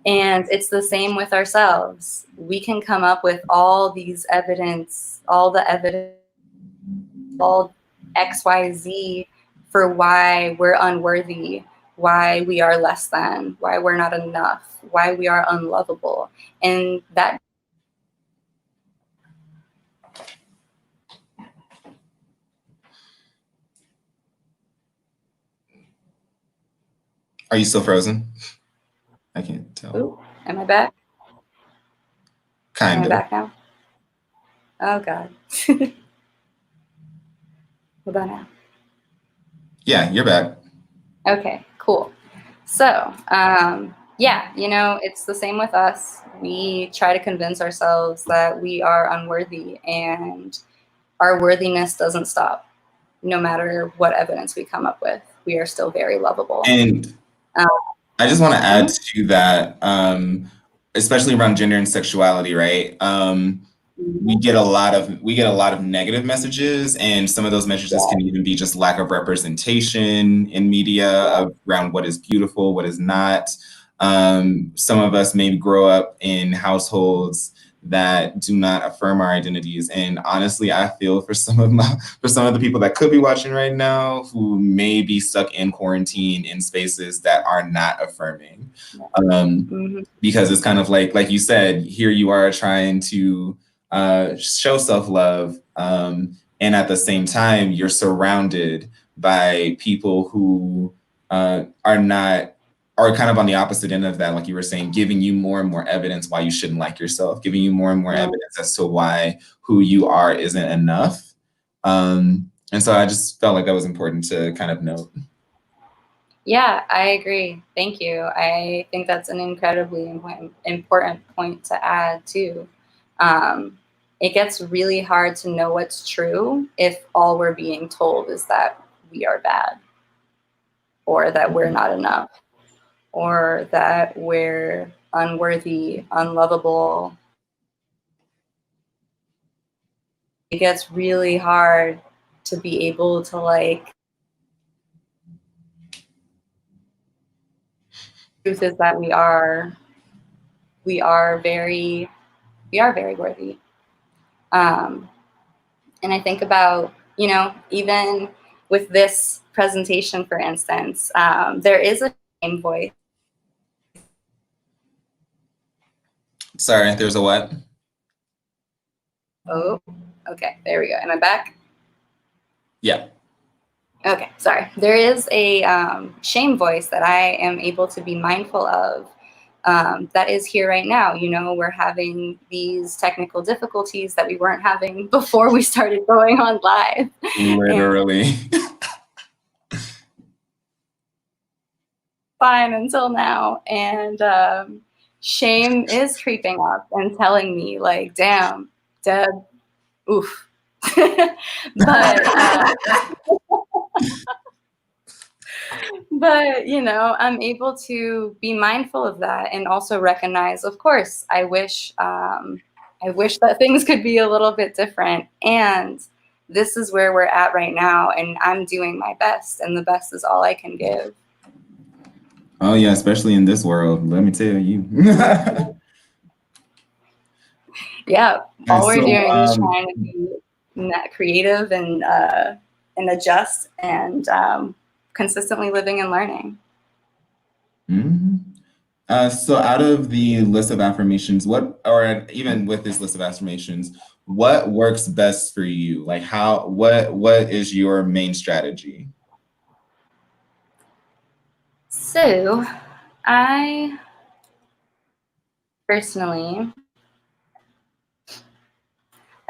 [SPEAKER 3] And it's the same with ourselves. We can come up with all these evidence, all the evidence, all XYZ for why we're unworthy, why we are less than, why we're not enough, why we are unlovable. And that.
[SPEAKER 1] Are you still frozen? I can't tell.
[SPEAKER 3] Ooh, am I back?
[SPEAKER 1] Kind
[SPEAKER 3] Am I
[SPEAKER 1] of.
[SPEAKER 3] back now? Oh, God. Hold on now.
[SPEAKER 1] Yeah, you're back.
[SPEAKER 3] Okay, cool. So, yeah, it's the same with us. We try to convince ourselves that we are unworthy, and our worthiness doesn't stop. No matter what evidence we come up with, we are still very lovable.
[SPEAKER 1] And
[SPEAKER 3] Um,
[SPEAKER 1] I just want to add to that, especially around gender and sexuality, right? We get a lot of negative messages, and some of those messages can even be just lack of representation in media around what is beautiful, what is not. Some of us maybe grow up in households that do not affirm our identities, and honestly, I feel for some of the people that could be watching right now who may be stuck in quarantine in spaces that are not affirming, because it's kind of like you said, here you are trying to show self-love, and at the same time you're surrounded by people who are kind of on the opposite end of that, like you were saying, giving you more and more evidence why you shouldn't like yourself, giving you more and more evidence as to why who you are isn't enough. And so I just felt like that was important to kind of note.
[SPEAKER 3] Yeah, I agree. Thank you. I think that's an incredibly important point to add too. It gets really hard to know what's true if all we're being told is that we are bad, or that we're not enough, or that we're unworthy, unlovable. It gets really hard to be able to truth is that we are very worthy. And I think about, even with this presentation, for instance, there is a shame voice.
[SPEAKER 1] Sorry, there's a what?
[SPEAKER 3] Oh, okay, there we go. Am I back?
[SPEAKER 1] Yeah.
[SPEAKER 3] Okay, sorry. There is a shame voice that I am able to be mindful of, that is here right now. We're having these technical difficulties that we weren't having before we started going on live.
[SPEAKER 1] Literally.
[SPEAKER 3] Fine until now. And shame is creeping up and telling me, like, damn, Deb, oof. But I'm able to be mindful of that and also recognize, of course, I wish that things could be a little bit different. And this is where we're at right now, and I'm doing my best, and the best is all I can give.
[SPEAKER 1] Oh yeah, especially in this world, let me tell you.
[SPEAKER 3] Yeah, all we're doing is trying to be creative and adjust and consistently living and learning.
[SPEAKER 1] So out of the list of affirmations, or even with this list of affirmations, what works best for you? Like what is your main strategy?
[SPEAKER 3] So I personally,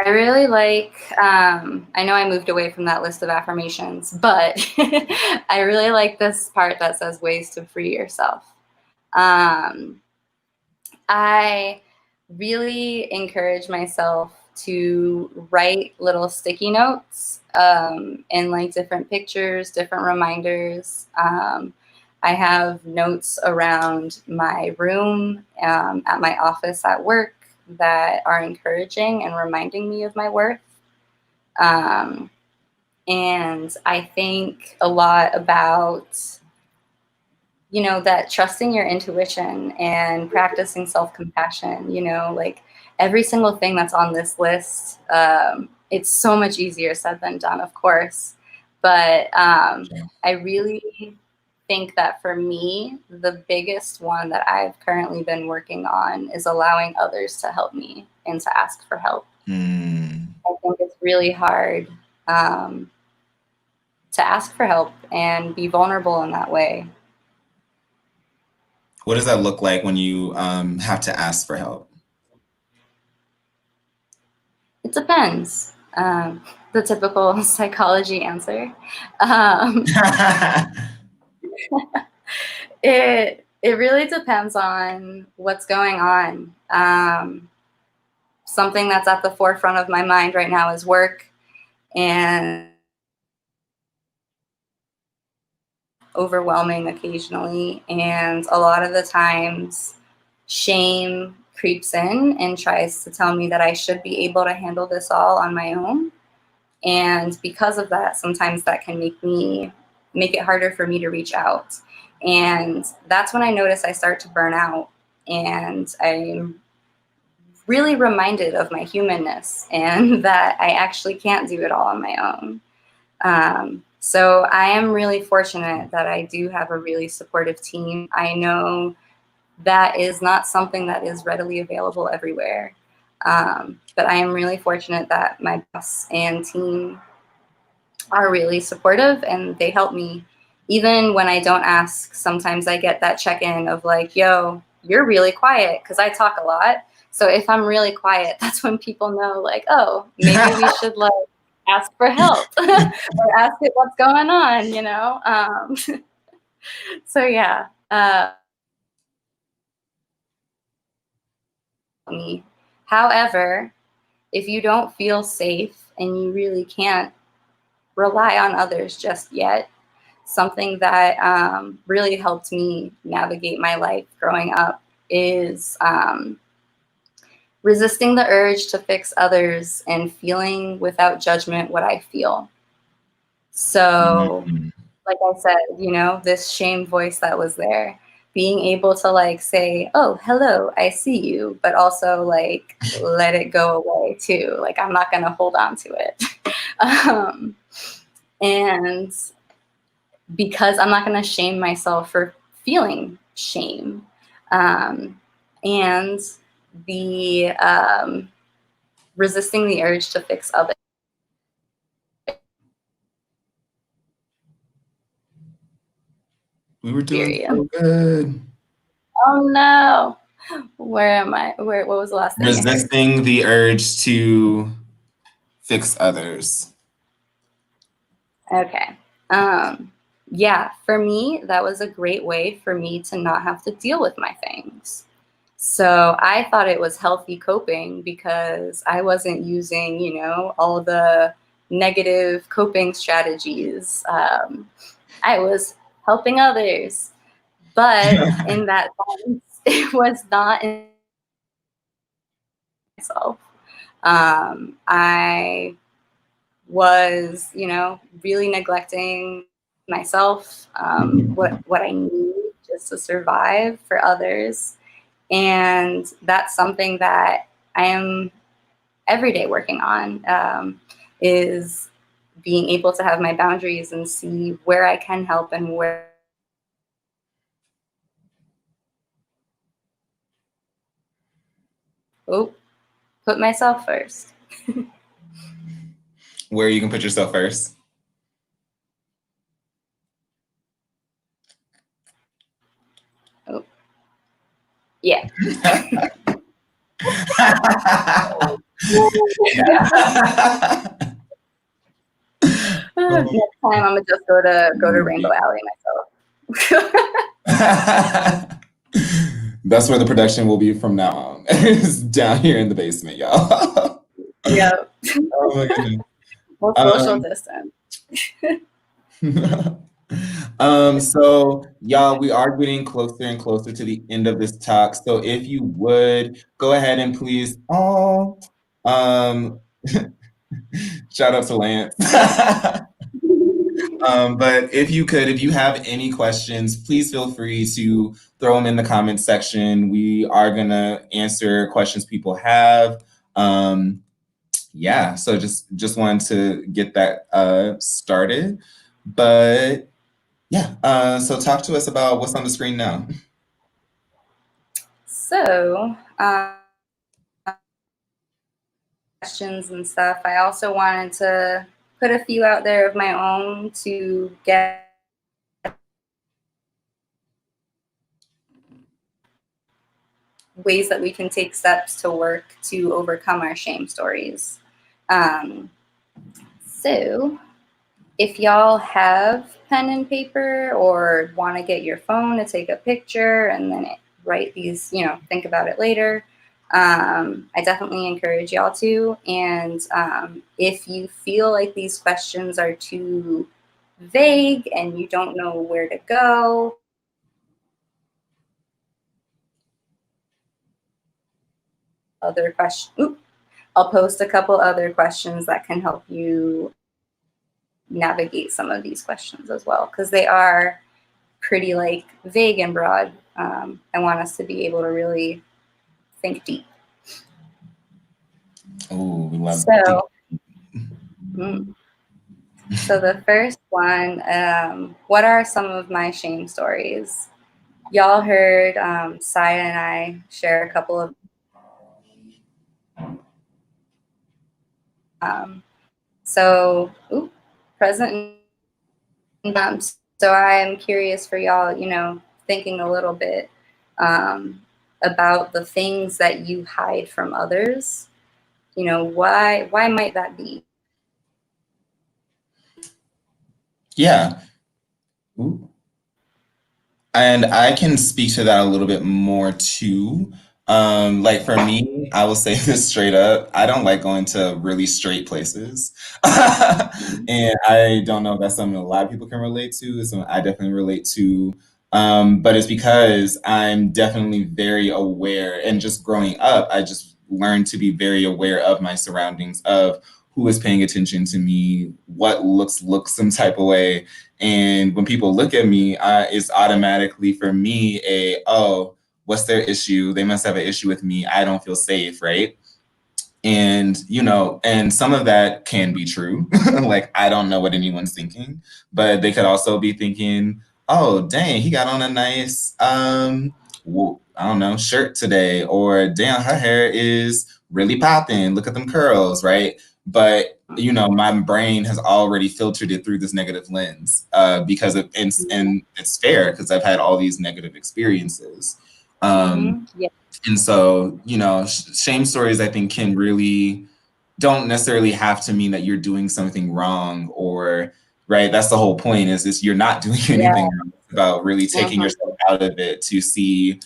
[SPEAKER 3] I really like, I know I moved away from that list of affirmations, but I really like this part that says ways to free yourself. I really encourage myself to write little sticky notes and like different pictures, different reminders. I have notes around my room, at my office, at work, that are encouraging and reminding me of my worth. Um, and I think a lot about, you know, that trusting your intuition and practicing self-compassion, you know, like every single thing that's on this list, it's so much easier said than done, of course. But I really think that for me, the biggest one that I've currently been working on is allowing others to help me and to ask for help. I think it's really hard to ask for help and be vulnerable in that way.
[SPEAKER 1] What does that look like when you have to ask for help?
[SPEAKER 3] It depends. The typical psychology answer. Um, it really depends on what's going on. Something that's at the forefront of my mind right now is work, and overwhelming occasionally. And a lot of the times, shame creeps in and tries to tell me that I should be able to handle this all on my own. And because of that, sometimes that can make it harder for me to reach out. And that's when I notice I start to burn out. And I'm really reminded of my humanness and that I actually can't do it all on my own. So I am really fortunate that I do have a really supportive team. I know that is not something that is readily available everywhere. But I am really fortunate that my boss and team are really supportive and they help me. Even when I don't ask, sometimes I get that check-in of like, yo, you're really quiet, because I talk a lot. So if I'm really quiet, that's when people know, like, oh, maybe we should like ask for help or ask it what's going on, you know? So yeah. Me. However, if you don't feel safe and you really can't rely on others just yet, something that really helped me navigate my life growing up is resisting the urge to fix others and feeling without judgment what I feel. So, like I said, you know, this shame voice that was there, being able to like say, oh, hello, I see you, but also like let it go away too. Like, I'm not going to hold on to it. And because I'm not going to shame myself for feeling shame. And the resisting the urge to fix others.
[SPEAKER 1] We were doing so good.
[SPEAKER 3] Oh no. Where am I? What was the last thing?
[SPEAKER 1] Resisting the urge to fix others.
[SPEAKER 3] Okay. Yeah, for me, that was a great way for me to not have to deal with my things. So I thought it was healthy coping because I wasn't using, you know, all the negative coping strategies. I was helping others. But in that sense, it was not in myself. I was, you know, really neglecting myself, what I need just to survive for others. And that's something that I am every day working on, is being able to have my boundaries and see where I can help and where. Oh, put myself first.
[SPEAKER 1] Where you can put yourself first.
[SPEAKER 3] Oh, yeah. Next time I'm gonna just go to Rainbow Alley myself.
[SPEAKER 1] That's where the production will be from now on. It's down here in the basement, y'all.
[SPEAKER 3] Yep.
[SPEAKER 1] Oh my goodness.
[SPEAKER 3] Well, social
[SPEAKER 1] Um,
[SPEAKER 3] distance.
[SPEAKER 1] so y'all, we are getting closer and closer to the end of this talk. So if you would go ahead and please, um, shout out to Lance. But if you could, if you have any questions, please feel free to throw them in the comments section. We are gonna answer questions people have. Yeah, so just wanted to get that started. But yeah, so talk to us about what's on the screen now.
[SPEAKER 3] So, questions and stuff. I also wanted to put a few out there of my own to get ways that we can take steps to work to overcome our shame stories. So, if y'all have pen and paper or want to get your phone to take a picture and then write these, think about it later, I definitely encourage y'all to. And if you feel like these questions are too vague and you don't know where to go, other question. I'll post a couple other questions that can help you navigate some of these questions as well, because they are pretty like vague and broad. I want us to be able to really think deep.
[SPEAKER 1] Oh, we love
[SPEAKER 3] So, so the first one, what are some of my shame stories? Y'all heard Saya and I share a couple of present. So I'm curious for y'all, thinking a little bit about the things that you hide from others. Why might that be?
[SPEAKER 1] Yeah. Ooh. And I can speak to that a little bit more too. Like for me, I will say this straight up. I don't like going to really straight places. And I don't know if that's something a lot of people can relate to. It's something I definitely relate to. But it's because I'm definitely very aware, and just growing up, I just learned to be very aware of my surroundings, of who is paying attention to me, what looks some type of way. And when people look at me, it's automatically for me oh, what's their issue? They must have an issue with me. I don't feel safe, right? And and some of that can be true. Like I don't know what anyone's thinking, but they could also be thinking, oh dang, he got on a nice I don't know, shirt today, or damn, her hair is really popping, look at them curls, right? But my brain has already filtered it through this negative lens, because and it's fair because I've had all these negative experiences.
[SPEAKER 3] Yeah.
[SPEAKER 1] And so, shame stories, I think, can really don't necessarily have to mean that you're doing something wrong, or right. That's the whole point, is you're not doing
[SPEAKER 3] Yeah.
[SPEAKER 1] anything wrong. It's about really taking yourself out of it to see,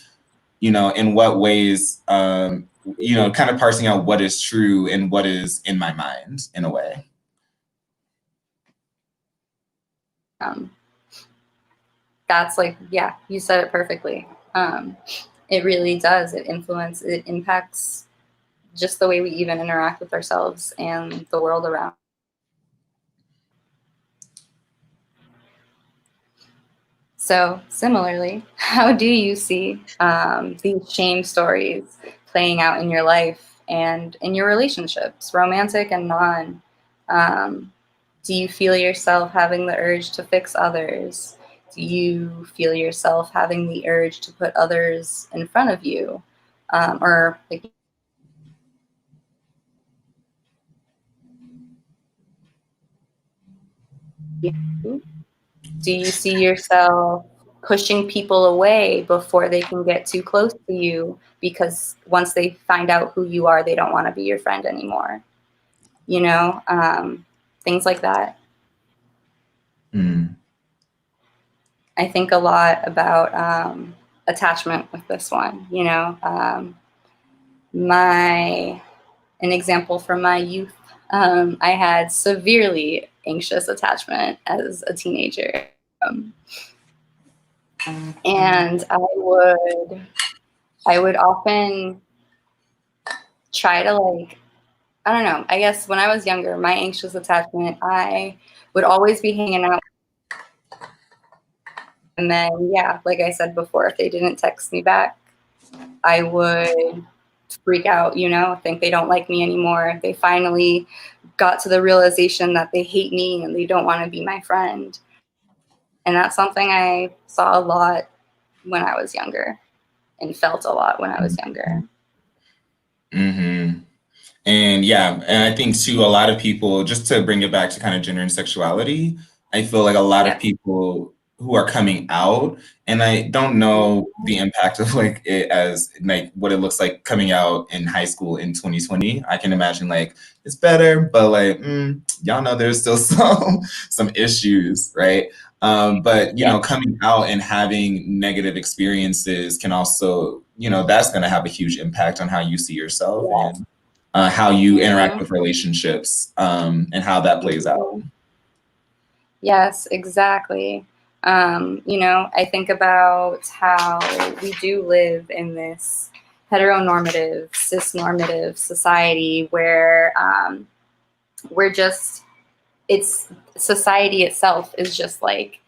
[SPEAKER 1] in what ways, kind of parsing out what is true and what is in my mind in a way.
[SPEAKER 3] That's like, yeah, you said it perfectly. It really does. It impacts just the way we even interact with ourselves and the world around. So similarly, how do you see these shame stories playing out in your life and in your relationships, romantic and non? Do you feel yourself having the urge to fix others? Do you feel yourself having the urge to put others in front of you? Or like, do you see yourself pushing people away before they can get too close to you, because once they find out who you are, they don't want to be your friend anymore? Things like that.
[SPEAKER 1] Mm.
[SPEAKER 3] I think a lot about attachment with this one. You know, an example from my youth, I had severely anxious attachment as a teenager. And I would often try to, like, I don't know, I guess when I was younger, my anxious attachment, I would always be hanging out. And then, yeah, like I said before, if they didn't text me back, I would freak out, you know, think they don't like me anymore. They finally got to the realization that they hate me and they don't want to be my friend. And that's something I saw a lot when I was younger and felt a lot when I was younger.
[SPEAKER 1] Mm-hmm. And yeah, and I think too, a lot of people, just to bring it back to kind of gender and sexuality, I feel like a lot of
[SPEAKER 3] Yeah.
[SPEAKER 1] people who are coming out, and I don't know the impact of like it as like what it looks like coming out in high school in 2020. I can imagine like it's better, but like y'all know there's still some issues, right? But you
[SPEAKER 3] Yeah.
[SPEAKER 1] know, coming out and having negative experiences can also, you know, that's going to have a huge impact on how you see yourself
[SPEAKER 3] Yeah.
[SPEAKER 1] and how you interact
[SPEAKER 3] Mhm.
[SPEAKER 1] with relationships, and how that plays out.
[SPEAKER 3] Yes, exactly. You know, I think about how we do live in this heteronormative, cisnormative society where we're just, it's society itself is just like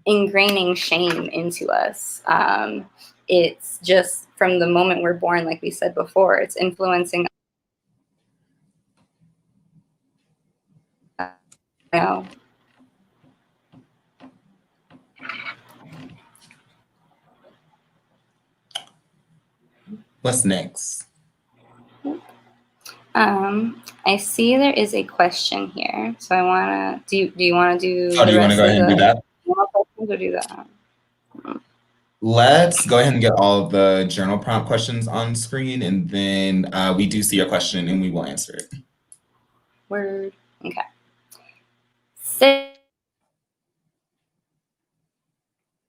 [SPEAKER 3] ingraining shame into us. It's just from the moment we're born, like we said before, it's influencing, you know.
[SPEAKER 1] What's next?
[SPEAKER 3] I see there is a question here, so I wanna do you want to do
[SPEAKER 1] Oh, do
[SPEAKER 3] the
[SPEAKER 1] you want to
[SPEAKER 3] rest
[SPEAKER 1] go
[SPEAKER 3] of
[SPEAKER 1] ahead and do
[SPEAKER 3] the
[SPEAKER 1] that?
[SPEAKER 3] questions or do that?
[SPEAKER 1] Let's go ahead and get all of the journal prompt questions on screen, and then we do see your question and we will answer it.
[SPEAKER 3] Word. Okay. So,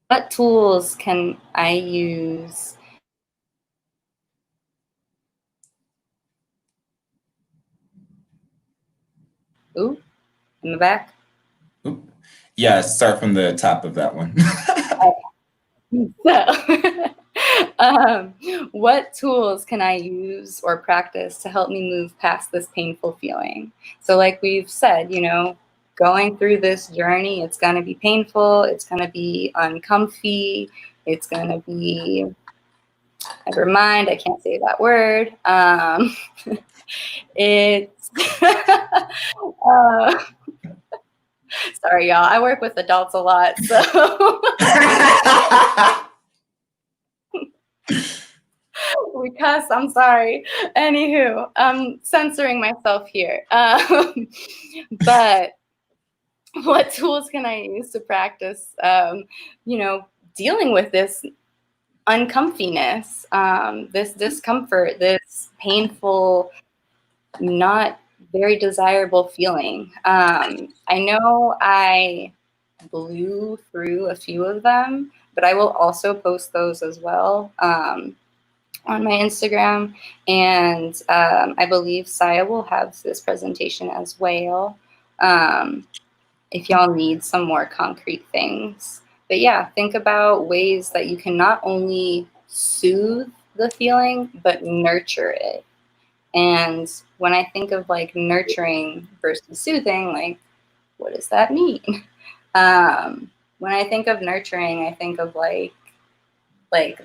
[SPEAKER 3] what tools can I use? Ooh, in the back.
[SPEAKER 1] Oop. Yeah, start from the top of that one.
[SPEAKER 3] So, what tools can I use or practice to help me move past this painful feeling? So, like we've said, you know, going through this journey, it's going to be painful, it's going to be uncomfy, it's going to be, never mind, I can't say that word. It's, uh, sorry, y'all, I work with adults a lot, so. We cuss. I'm sorry. Anywho, I'm censoring myself here. But what tools can I use to practice, you know, dealing with this uncomfiness, this discomfort, this painful, not very desirable feeling? I know I blew through a few of them, but I will also post those as well. On my Instagram, and I believe Saya will have this presentation as well, if y'all need some more concrete things. But yeah, think about ways that you can not only soothe the feeling, but nurture it. And when I think of like nurturing versus soothing, like, what does that mean? When I think of nurturing, I think of like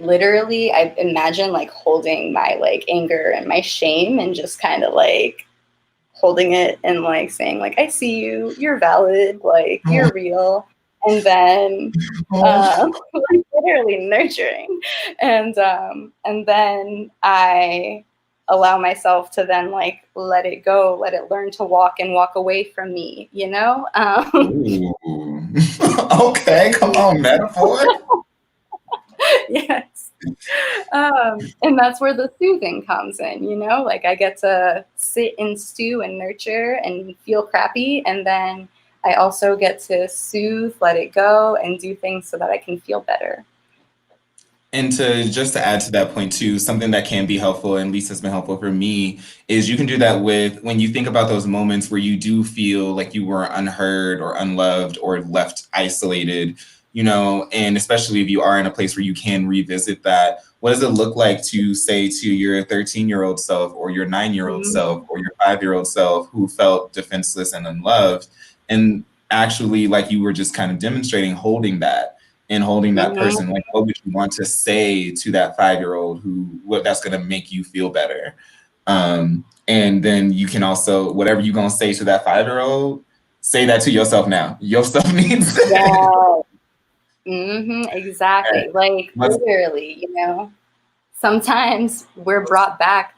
[SPEAKER 3] literally I imagine like holding my like anger and my shame and just kind of like holding it and like saying like, I see you, you're valid, like
[SPEAKER 1] Oh,
[SPEAKER 3] you're real. And then
[SPEAKER 1] oh.
[SPEAKER 3] like literally nurturing, and then I allow myself to then like let it go, let it learn to walk and walk away from me, you know.
[SPEAKER 1] Ooh. Okay, come on, metaphor.
[SPEAKER 3] Yes. And that's where the soothing comes in, you know, like I get to sit and stew and nurture and feel crappy. And then I also get to soothe, let it go, and do things so that I can feel better.
[SPEAKER 1] And just to add to that point too, something that can be helpful, and at least has been helpful for me, is you can do that with when you think about those moments where you do feel like you were unheard or unloved or left isolated, and especially if you are in a place where you can revisit that, what does it look like to say to your 13-year-old self or your 9-year-old self or your 5-year-old self who felt defenseless and unloved, and actually, like you were just kind of demonstrating, holding that and holding that person, like what would you want to say to that 5-year-old what that's going to make you feel better, and then you can also, whatever you're going to say to that 5-year-old, say that to yourself now. Your stuff needs
[SPEAKER 3] Yeah. Exactly. Like literally, sometimes we're brought back,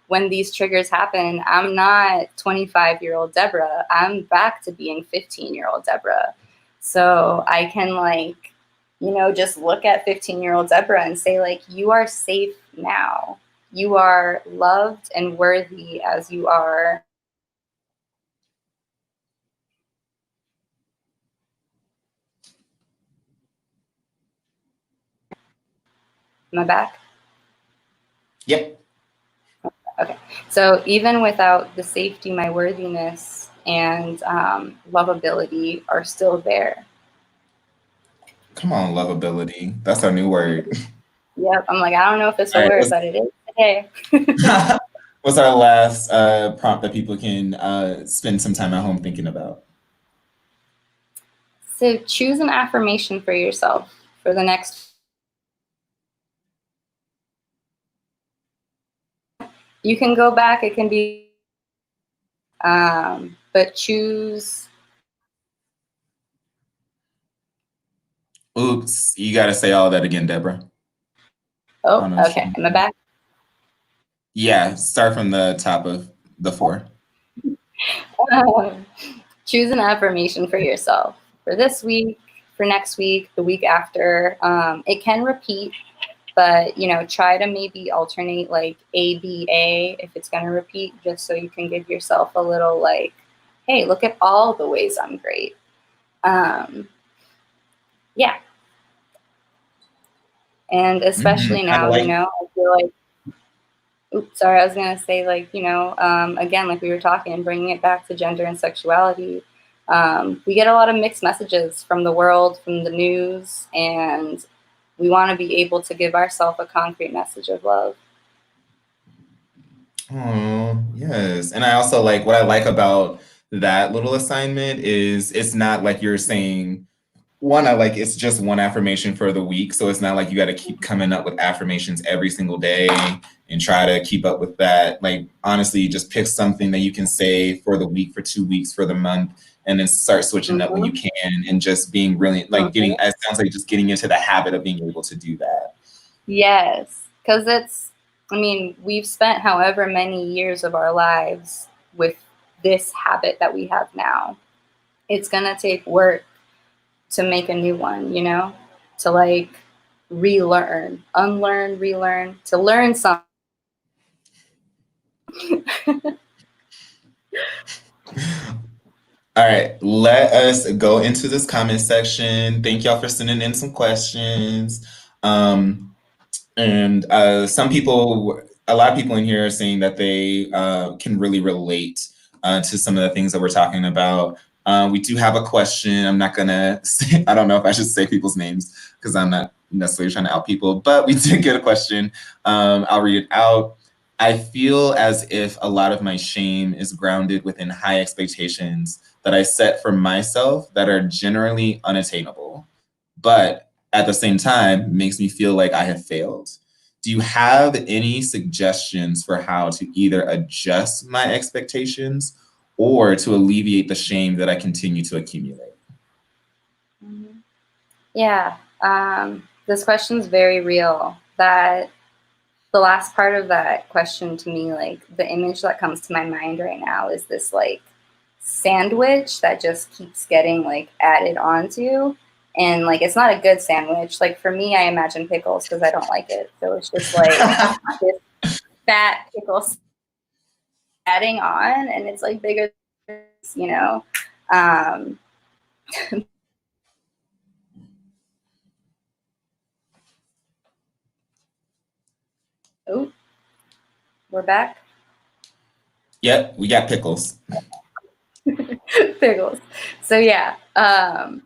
[SPEAKER 3] when these triggers happen. I'm not 25-year-old Deborah. I'm back to being 15-year-old Deborah. So I can just look at 15-year-old Deborah and say, like, you are safe now. You are loved and worthy as you are. Am I back?
[SPEAKER 1] Yep.
[SPEAKER 3] Okay. So even without the safety, my worthiness and lovability are still there.
[SPEAKER 1] Come on, lovability. That's our new word.
[SPEAKER 3] Yep. I'm like, I don't know if it's a
[SPEAKER 1] All right,
[SPEAKER 3] word, but it is today.
[SPEAKER 1] what's our last prompt that people can spend some time at home thinking about?
[SPEAKER 3] So choose an affirmation for yourself for the next. You can go back. It can be, but choose.
[SPEAKER 1] Oops, you got to say all that again, Deborah.
[SPEAKER 3] Oh, okay. Am I back?
[SPEAKER 1] Yeah, start from the top of the 4.
[SPEAKER 3] Choose an affirmation for yourself for this week, for next week, the week after. It can repeat, but try to maybe alternate, like ABA if it's going to repeat, just so you can give yourself a little like, hey, look at all the ways I'm great. Yeah. And especially now, I feel like, oops, sorry, I was going to say, like, again, like we were talking, bringing it back to gender and sexuality. We get a lot of mixed messages from the world, from the news, and we want to be able to give ourselves a concrete message of love.
[SPEAKER 1] Oh, yes. And I also like what I like about that little assignment is it's not like you're saying one, I like it's just one affirmation for the week. So it's not like you got to keep coming up with affirmations every single day and try to keep up with that. Like, honestly, just pick something that you can say for the week, for 2 weeks, for the month, and then start switching up when you can and just being really like getting, it sounds like just getting into the habit of being able to do that.
[SPEAKER 3] Yes. Because we've spent however many years of our lives with this habit that we have now. It's going to take work to make a new one, to like relearn, unlearn, relearn, to learn something.
[SPEAKER 1] All right, let us go into this comment section. Thank y'all for sending in some questions. And a lot of people in here are saying that they can really relate to some of the things that we're talking about. We do have a question. I'm not gonna say, I don't know if I should say people's names because I'm not necessarily trying to out people, but we did get a question. I'll read it out. I feel as if a lot of my shame is grounded within high expectations that I set for myself that are generally unattainable, but at the same time makes me feel like I have failed. Do you have any suggestions for how to either adjust my expectations or to alleviate the shame that I continue to accumulate?
[SPEAKER 3] Yeah, this question is very real. That the last part of that question to me, like the image that comes to my mind right now is this like sandwich that just keeps getting like added onto, and like it's not a good sandwich. Like for me, I imagine pickles because I don't like it, so it's just like this fat pickle adding on, and it's like bigger, you know. Um, Oh, we're back.
[SPEAKER 1] Yep, we got pickles.
[SPEAKER 3] Pickles. So yeah,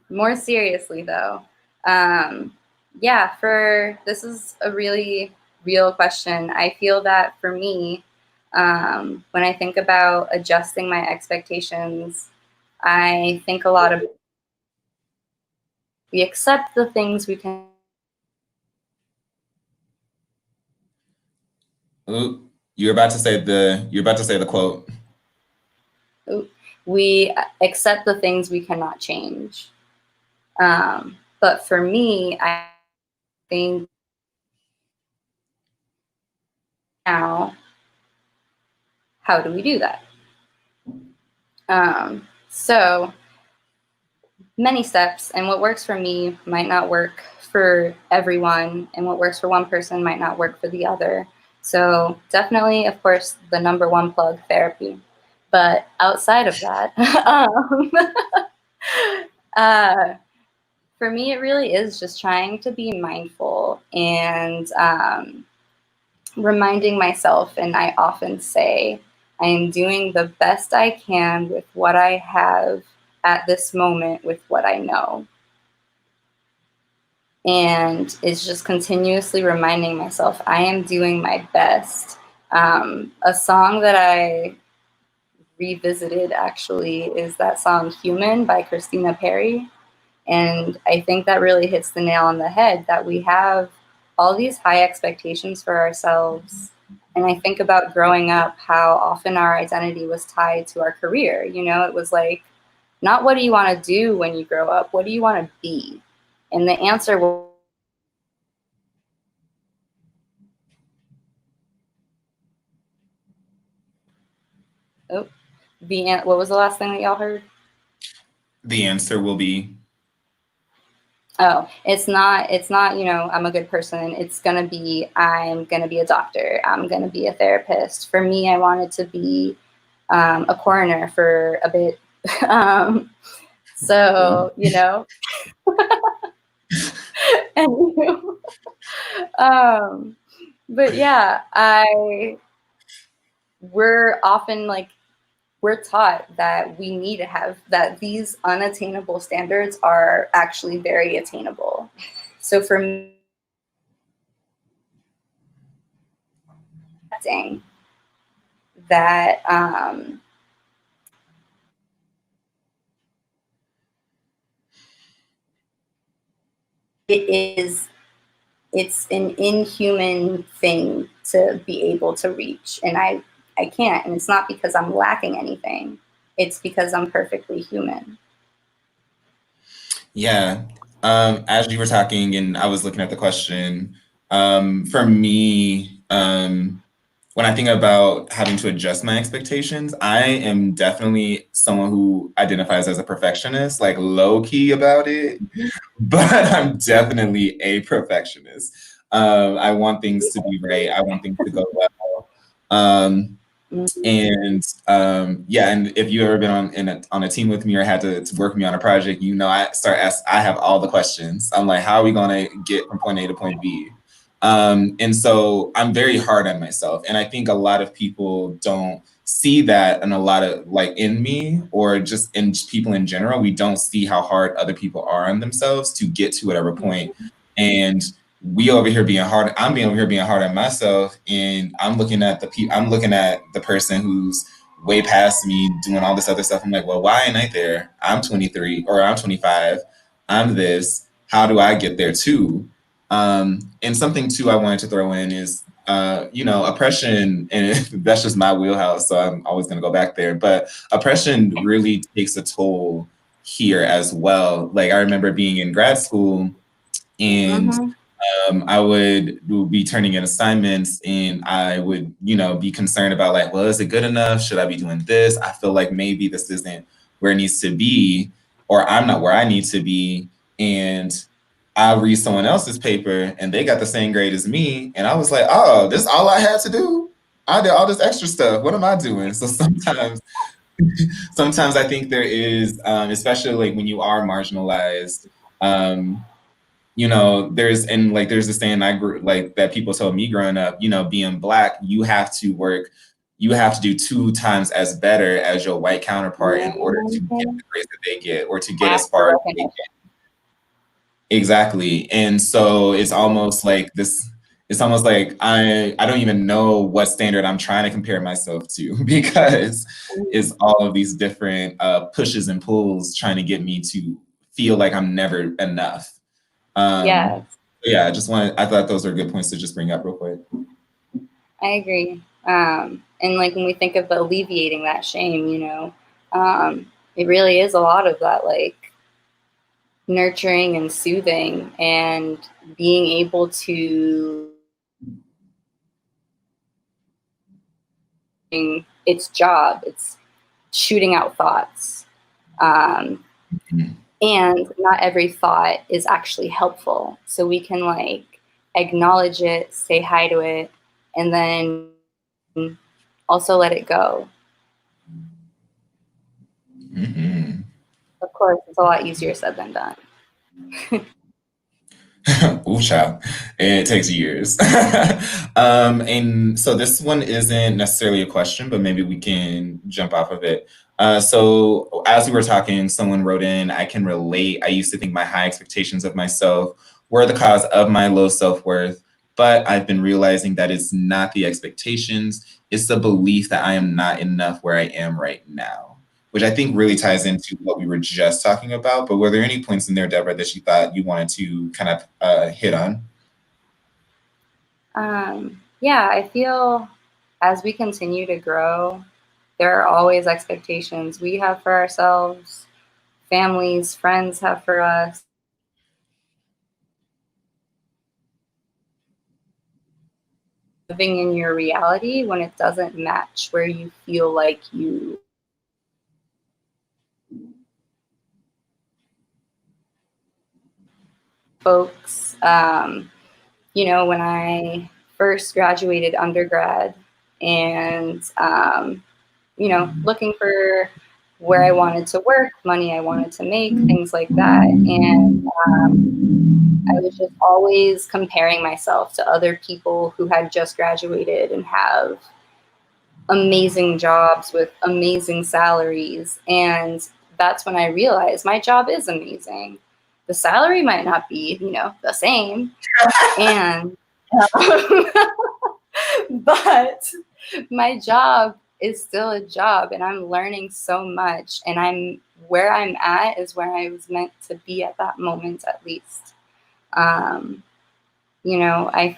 [SPEAKER 3] more seriously though, yeah, for this is a really real question. I feel that for me, when I think about adjusting my expectations, I think a lot of we accept the things we can.
[SPEAKER 1] Ooh, you're about to say the quote.
[SPEAKER 3] We accept the things we cannot change. But for me, I think now, how do we do that? So many steps, and what works for me might not work for everyone, and what works for one person might not work for the other. So definitely, of course, the number one plug, therapy. But outside of that, uh, for me, it really is just trying to be mindful and reminding myself, and I often say, I am doing the best I can with what I have at this moment with what I know. And it's just continuously reminding myself I am doing my best. A song that I revisited actually is that song Human by Christina Perri. And I think that really hits the nail on the head that we have all these high expectations for ourselves. And I think about growing up, how often our identity was tied to our career. You know, it was like, not what do you want to do when you grow up? What do you want to be? And the answer was, oh, what was the last thing that y'all heard?
[SPEAKER 1] The answer will be
[SPEAKER 3] Oh, it's not, I'm a good person. It's going to be, I'm going to be a doctor. I'm going to be a therapist. For me, I wanted to be a coroner for a bit. um, so, and, um, but yeah, we're often like, we're taught that we need to have that these unattainable standards are actually very attainable. So for me, that it is it's an inhuman thing to be able to reach, and I can't, and it's not because I'm lacking anything, it's because I'm perfectly human.
[SPEAKER 1] yeah. As you were talking and I was looking at the question, for me, when I think about having to adjust my expectations, I am definitely someone who identifies as a perfectionist, like low key about it, but I'm definitely a perfectionist. I want things to be right. I want things to go well. And yeah, and if you've ever been on a team with me or had to work with me on a project, you know, I have all the questions. I'm like, how are we going to get from point A to point B? And so I'm very hard on myself. And I think a lot of people don't see that, and a lot of like in me or just in people in general, we don't see how hard other people are on themselves to get to whatever point. And we over here being hard. I'm being over here being hard on myself, and I'm looking at the person who's way past me doing all this other stuff. I'm like, well, why ain't I there? I'm 23 or I'm 25. I'm this. How do I get there too? And something too I wanted to throw in is, oppression, and that's just my wheelhouse, so I'm always going to go back there. But oppression really takes a toll here as well. Like I remember being in grad school, and
[SPEAKER 3] Mm-hmm.
[SPEAKER 1] I would be turning in assignments, and I would, be concerned about like, well, is it good enough? Should I be doing this? I feel like maybe this isn't where it needs to be, or I'm not where I need to be. And I read someone else's paper and they got the same grade as me. And I was like, oh, this is all I had to do? I did all this extra stuff. What am I doing? So sometimes I think there is, especially like when you are marginalized, um, you know, there's this thing I grew like that people told me growing up, you know, being Black, you have to do 2 times as better as your white counterpart in order to get
[SPEAKER 3] Mhm.
[SPEAKER 1] the grades that they get or to get as
[SPEAKER 3] After
[SPEAKER 1] far as they
[SPEAKER 3] recognition.
[SPEAKER 1] get. Exactly. And so it's almost like this, it's almost like I don't even know what standard I'm trying to compare myself to because it's all of these different pushes and pulls trying to get me to feel like I'm never enough.
[SPEAKER 3] Yes,
[SPEAKER 1] Yeah, I thought those are good points to just bring up real quick.
[SPEAKER 3] I agree. And like when we think of alleviating that shame, it really is a lot of that, like nurturing and soothing and being able to its job. It's shooting out thoughts. Um,
[SPEAKER 1] Mhm.
[SPEAKER 3] and not every thought is actually helpful. So we can like acknowledge it, say hi to it, and then also let it go.
[SPEAKER 1] Mhm.
[SPEAKER 3] Of course, it's a lot easier said than done.
[SPEAKER 1] Ooh, child. It takes years. And so this one isn't necessarily a question, but maybe we can jump off of it. So as we were talking, someone wrote in, I can relate. I used to think my high expectations of myself were the cause of my low self-worth, but I've been realizing that it's not the expectations, it's the belief that I am not enough where I am right now, which I think really ties into what we were just talking about. But were there any points in there, Deborah, that you thought you wanted to kind of hit on?
[SPEAKER 3] Yeah, I feel as we continue to grow, there are always expectations we have for ourselves, families, friends have for us. Living in your reality when it doesn't match where you feel like you folks. When I first graduated undergrad and, looking for where I wanted to work, money I wanted to make, things like that. And I was just always comparing myself to other people who had just graduated and have amazing jobs with amazing salaries. And that's when I realized my job is amazing. The salary might not be, the same. And but my job is still a job and I'm learning so much and I'm where I'm at is where I was meant to be at that moment at least. Um, I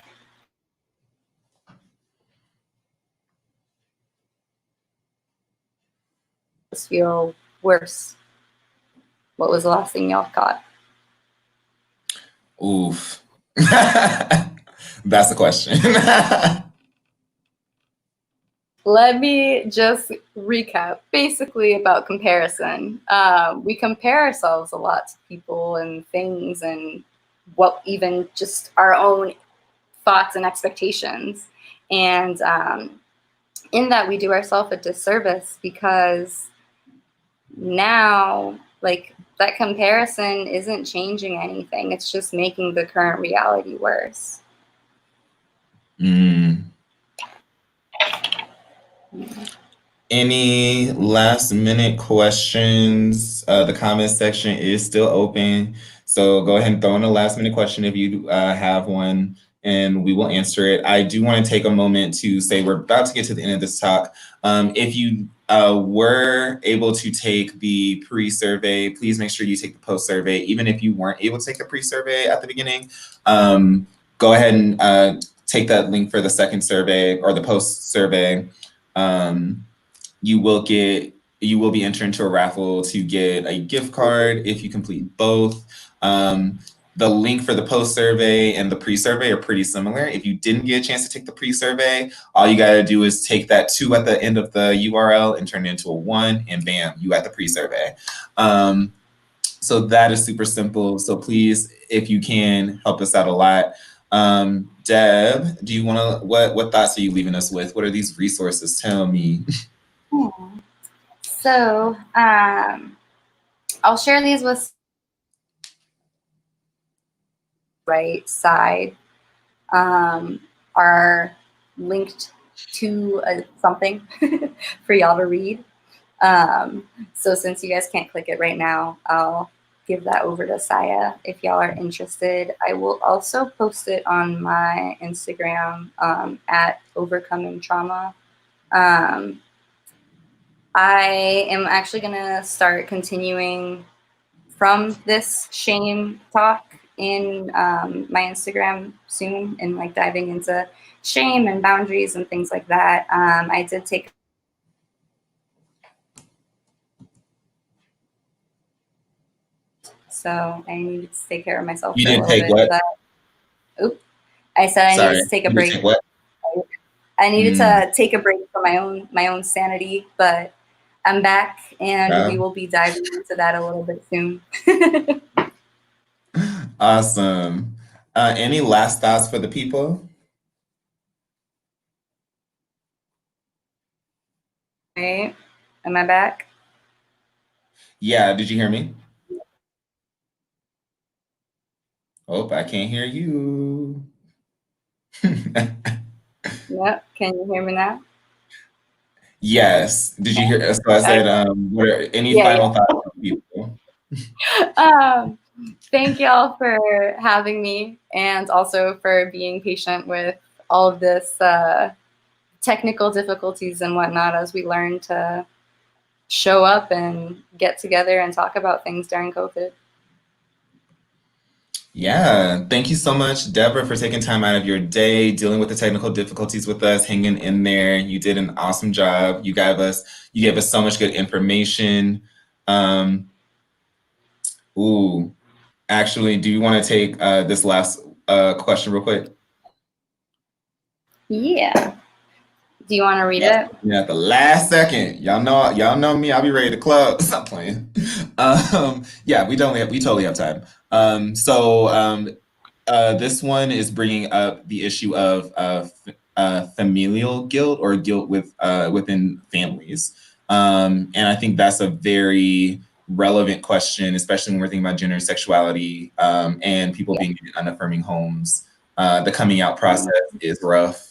[SPEAKER 3] just feel worse. What was the last thing y'all caught?
[SPEAKER 1] Oof. That's the question.
[SPEAKER 3] Let me just recap basically about comparison. We compare ourselves a lot to people and things and what even just our own thoughts and expectations. And in that, we do ourselves a disservice because now, like, that comparison isn't changing anything. It's just making the current reality worse.
[SPEAKER 1] Mm. Any last minute questions? The comment section is still open. So go ahead and throw in a last minute question if you have one, and we will answer it. I do want to take a moment to say we're about to get to the end of this talk. If you were able to take the pre-survey, please make sure you take the post-survey. Even if you weren't able to take the pre-survey at the beginning, go ahead and take that link for the second survey or the post-survey. You will be entered into a raffle to get a gift card if you complete both. The link for the post survey and the pre survey are pretty similar. If you didn't get a chance to take the pre survey, all you got to do is take that 2 at the end of the URL and turn it into a 1, and bam, you at the pre survey. So that is super simple. So please, if you can, help us out a lot. Deb, do you want to? What thoughts are you leaving us with? What are these resources? Tell me.
[SPEAKER 3] So I'll share these with right side are linked to something for y'all to read. So since you guys can't click it right now, I'll give that over to Saya if y'all are interested. I will also post it on my Instagram at Overcoming Trauma. I am actually going to start continuing from this shame talk in my Instagram soon, and like diving into shame and boundaries and things like that. I did take so I needed to take care of myself
[SPEAKER 1] You
[SPEAKER 3] for a
[SPEAKER 1] didn't
[SPEAKER 3] little
[SPEAKER 1] take
[SPEAKER 3] bit.
[SPEAKER 1] what?
[SPEAKER 3] But I said I
[SPEAKER 1] Sorry.
[SPEAKER 3] needed to take a
[SPEAKER 1] You didn't
[SPEAKER 3] break.
[SPEAKER 1] take what?
[SPEAKER 3] I needed to take a break for my own sanity, but I'm back, and we will be diving into that a little bit soon.
[SPEAKER 1] Awesome. Any last thoughts for the people?
[SPEAKER 3] Right? Am I back?
[SPEAKER 1] Yeah, did you hear me? Oh, I can't hear you.
[SPEAKER 3] Yep. Can you hear me now?
[SPEAKER 1] Yes. Did you hear? So I said, what are any
[SPEAKER 3] Yeah.
[SPEAKER 1] final thoughts for people?
[SPEAKER 3] Thank y'all for having me, and also for being patient with all of this technical difficulties and whatnot as we learn to show up and get together and talk about things during COVID.
[SPEAKER 1] Yeah, thank you so much, Deborah, for taking time out of your day, dealing with the technical difficulties with us, hanging in there. You did an awesome job. You gave us so much good information. Um, ooh, actually, do you want to take this last question real quick?
[SPEAKER 3] Yeah. Do you want to read
[SPEAKER 1] Yes.
[SPEAKER 3] it?
[SPEAKER 1] Yeah, at the last second. Y'all know me. I'll be ready to close. Stop playing. Yeah, we totally have time. This one is bringing up the issue of familial guilt or guilt within families, and I think that's a very relevant question, especially when we're thinking about gender and sexuality, and people being in unaffirming homes. The coming out process is rough.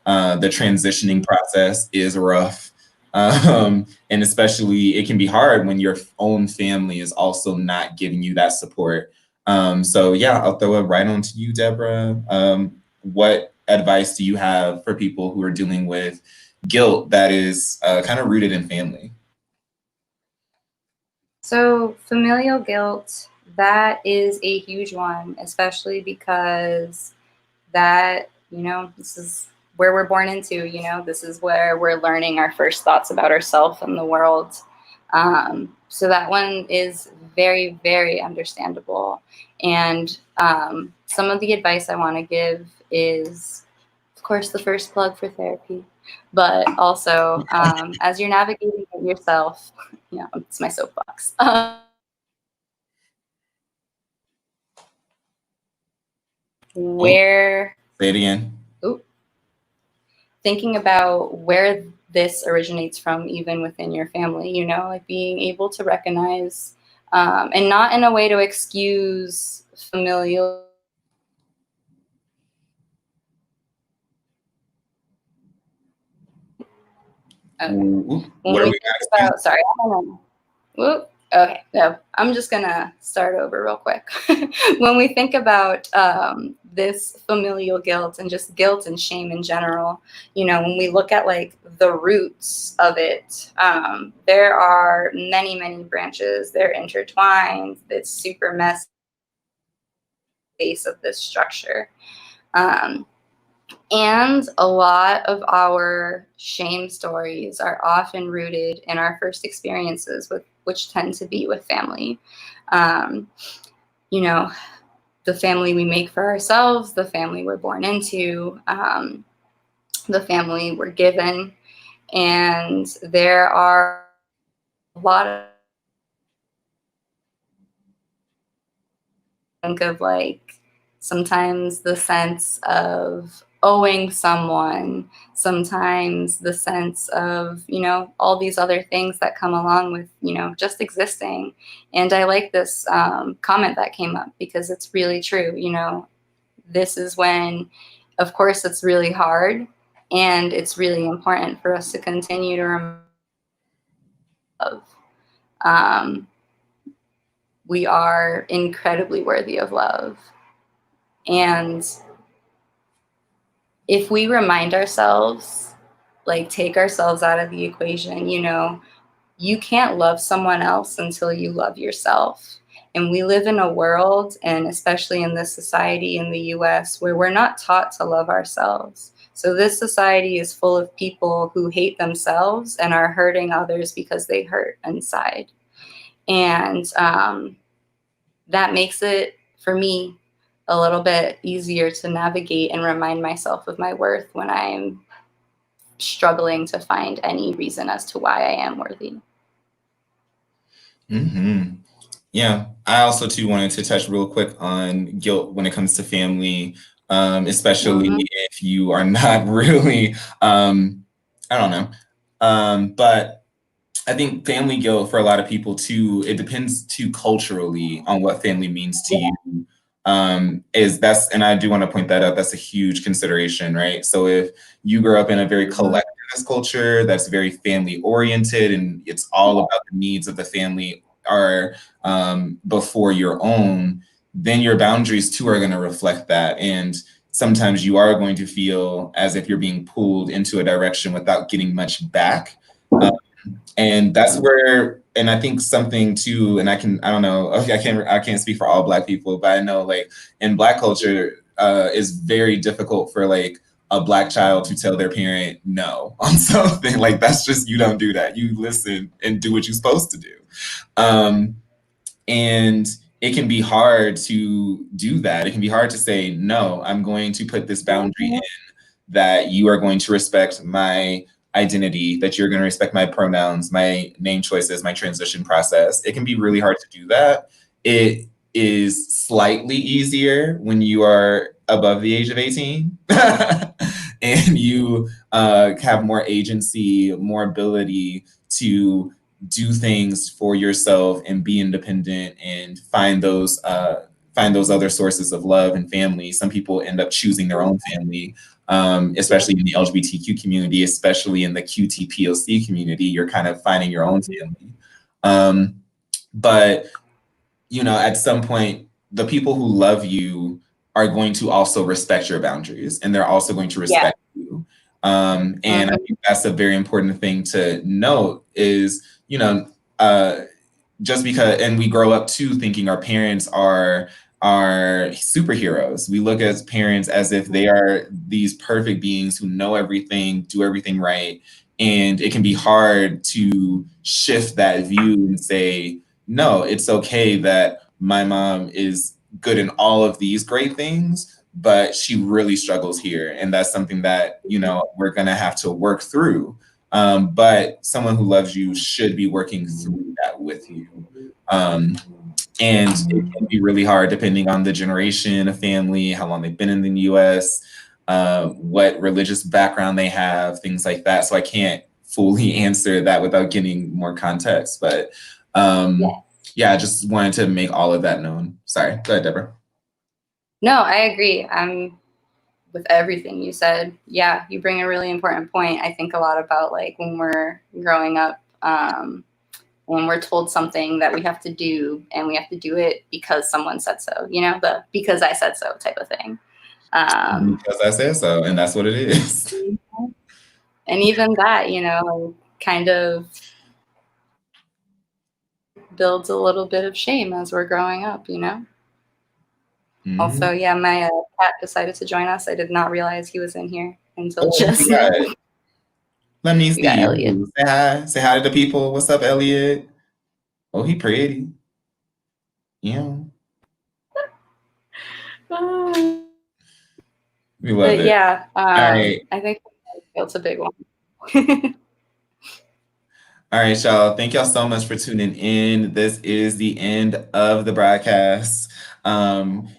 [SPEAKER 1] The transitioning process is rough. And especially it can be hard when your own family is also not giving you that support. So yeah, I'll throw it right on to you, Deborah. What advice do you have for people who are dealing with guilt that is kind of rooted in family?
[SPEAKER 3] So familial guilt, that is a huge one, especially because that, this is where we're born into, this is where we're learning our first thoughts about ourselves and the world. So that one is very, very understandable. And some of the advice I want to give is, of course, the first plug for therapy, but also as you're navigating it yourself, it's my soapbox. Where
[SPEAKER 1] Say it again.
[SPEAKER 3] Thinking about where this originates from, even within your family, like being able to recognize, and not in a way to excuse familial. Okay.
[SPEAKER 1] What are we asking?
[SPEAKER 3] Sorry. Whoop. Okay, no, I'm just gonna start over real quick. When we think about this familial guilt and just guilt and shame in general, when we look at like the roots of it, there are many, many branches. They're intertwined. It's super messy base of this structure. And a lot of our shame stories are often rooted in our first experiences, which tend to be with family. The family we make for ourselves, the family we're born into, the family we're given. And there are a lot of think of like sometimes the sense of owing someone, sometimes the sense of, all these other things that come along with, just existing. And I like this comment that came up because it's really true. this is when, of course, it's really hard, and it's really important for us to continue to remember love. We are incredibly worthy of love. And if we remind ourselves, like take ourselves out of the equation, you know, you can't love someone else until you love yourself. And we live in a world, and especially in this society in the US, where we're not taught to love ourselves. So this society is full of people who hate themselves and are hurting others because they hurt inside. And that makes it, for me, a little bit easier to navigate and remind myself of my worth when I'm struggling to find any reason as to why I am worthy.
[SPEAKER 1] Mm-hmm. Yeah, I also too wanted to touch real quick on guilt when it comes to family, especially if you are not really, I don't know, but I think family guilt for a lot of people too, it depends too culturally on what family means to you. And I do want to point that out, that's a huge consideration, right? So if you grew up in a very collectivist culture that's very family oriented and it's all about the needs of the family are before your own, then your boundaries too are going to reflect that. And sometimes you are going to feel as if you're being pulled into a direction without getting much back. And that's where, and I think something too, and I don't know, I can't speak for all Black people, but I know like in Black culture, is very difficult for like a Black child to tell their parent no on something. Like that's just, you don't do that. You listen and do what you're supposed to do. And it can be hard to do that. It can be hard to say, no, I'm going to put this boundary in that you are going to respect my identity, that you're going to respect my pronouns, my name choices, my transition process. It can be really hard to do that. It is slightly easier when you are above the age of 18 and you have more agency, more ability to do things for yourself and be independent and find those other sources of love and family. Some people end up choosing their own family, especially in the LGBTQ community, especially in the QTPOC community. You're kind of finding your own family. But, you know, at some point, the people who love you are going to also respect your boundaries, and they're also going to respect you. And I think that's a very important thing to note is, you know, just because, and we grow up too thinking our parents are superheroes. We look at parents as if they are these perfect beings who know everything, do everything right. And it can be hard to shift that view and say, no, it's okay that my mom is good in all of these great things, but she really struggles here. And that's something that, you know, we're going to have to work through. But someone who loves you should be working through that with you. And it can be really hard depending on the generation of family, how long they've been in the US, what religious background they have, things like that. So I can't fully answer that without getting more context. But yeah, I just wanted to make all of that known. Sorry, go ahead, Deborah.
[SPEAKER 3] No, I agree. With everything you said. Yeah, you bring a really important point. I think a lot about like when we're growing up, when we're told something that we have to do and we have to do it because someone said so, you know, the because I said so type of thing.
[SPEAKER 1] Because I said so, and that's what it is.
[SPEAKER 3] And even that, you know, kind of builds a little bit of shame as we're growing up, you know? Mm-hmm. Also, yeah, my cat decided to join us. I did not realize he was in here until just now.
[SPEAKER 1] Let me see. Elliot. Say hi. Say hi to the people. What's up, Elliot? Oh, he pretty. Yeah. We love it.
[SPEAKER 3] Yeah, right. I think it's a big one.
[SPEAKER 1] All right, y'all. Thank y'all so much for tuning in. This is the end of the broadcast.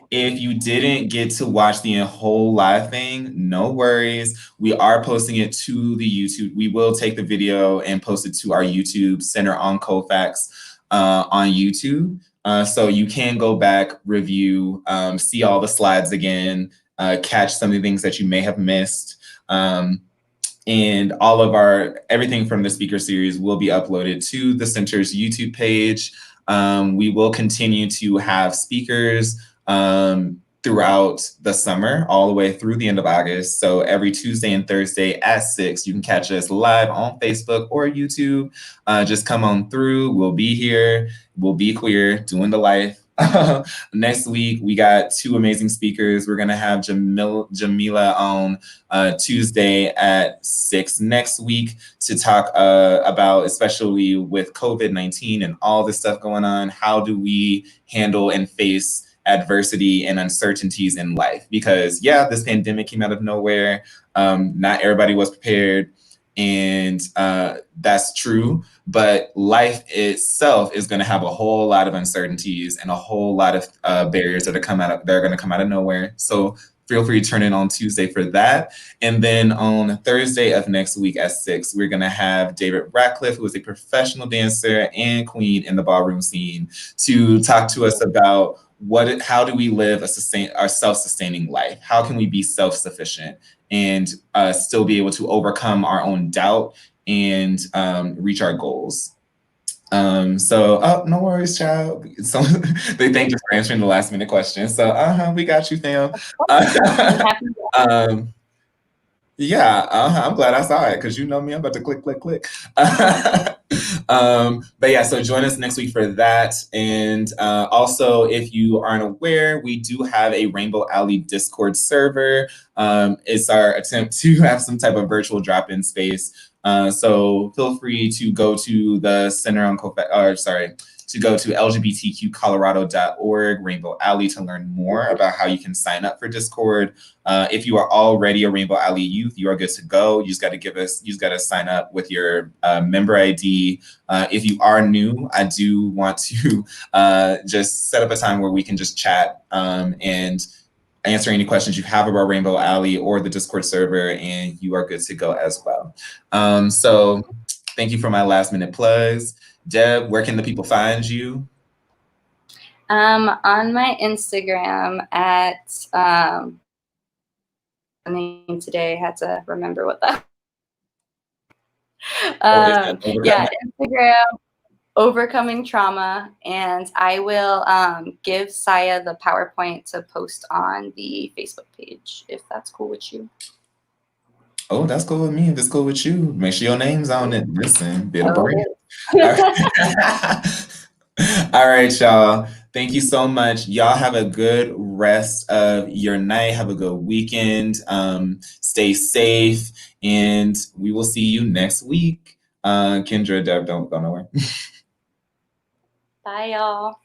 [SPEAKER 1] If you didn't get to watch the whole live thing, no worries. We are posting it to the YouTube. We will take the video and post it to our YouTube Center on Colfax on YouTube. So you can go back, review, see all the slides again, catch some of the things that you may have missed. And all of everything from the speaker series will be uploaded to the center's YouTube page. We will continue to have speakers throughout the summer, all the way through the end of August. So every Tuesday and Thursday at 6, you can catch us live on Facebook or YouTube. Just come on through. We'll be here. We'll be queer, doing the life. Next week, we got 2 amazing speakers. We're going to have Jamila on Tuesday at 6 next week to talk about, especially with COVID-19 and all this stuff going on, how do we handle and face adversity and uncertainties in life? Because yeah, this pandemic came out of nowhere. Not everybody was prepared, and that's true. But life itself is going to have a whole lot of uncertainties and a whole lot of barriers that are going to come out of nowhere. So feel free to turn in on Tuesday for that. And then on Thursday of next week at 6, we're going to have David Ratcliffe, who is a professional dancer and queen in the ballroom scene, to talk to us about how do we live our self-sustaining life? How can we be self-sufficient and still be able to overcome our own doubt and reach our goals? So, no worries, child. So they thank you for answering the last minute question. So, we got you, fam. Yeah, I'm glad I saw it, because you know me, I'm about to click, click, click. But yeah, so join us next week for that. And also, if you aren't aware, we do have a Rainbow Alley Discord server. It's our attempt to have some type of virtual drop-in space. So feel free to go to the to go to lgbtqcolorado.org, Rainbow Alley, to learn more about how you can sign up for Discord. If you are already a Rainbow Alley youth, you are good to go. You just got to sign up with your member ID. If you are new, I do want to just set up a time where we can just chat and answer any questions you have about Rainbow Alley or the Discord server, and you are good to go as well. So thank you for my last minute plugs. Deb, where can the people find you?
[SPEAKER 3] On my Instagram at name today. I had to remember what that. Yeah, Instagram, Overcoming Trauma, and I will give Saya the PowerPoint to post on the Facebook page if that's cool with you.
[SPEAKER 1] Oh, that's cool with me. If it's cool with you, make sure your name's on it. Listen, bit of brain. All right, y'all. Thank you so much. Y'all have a good rest of your night. Have a good weekend. Stay safe, and we will see you next week. Kendra, Deb, don't go nowhere.
[SPEAKER 3] Bye, y'all.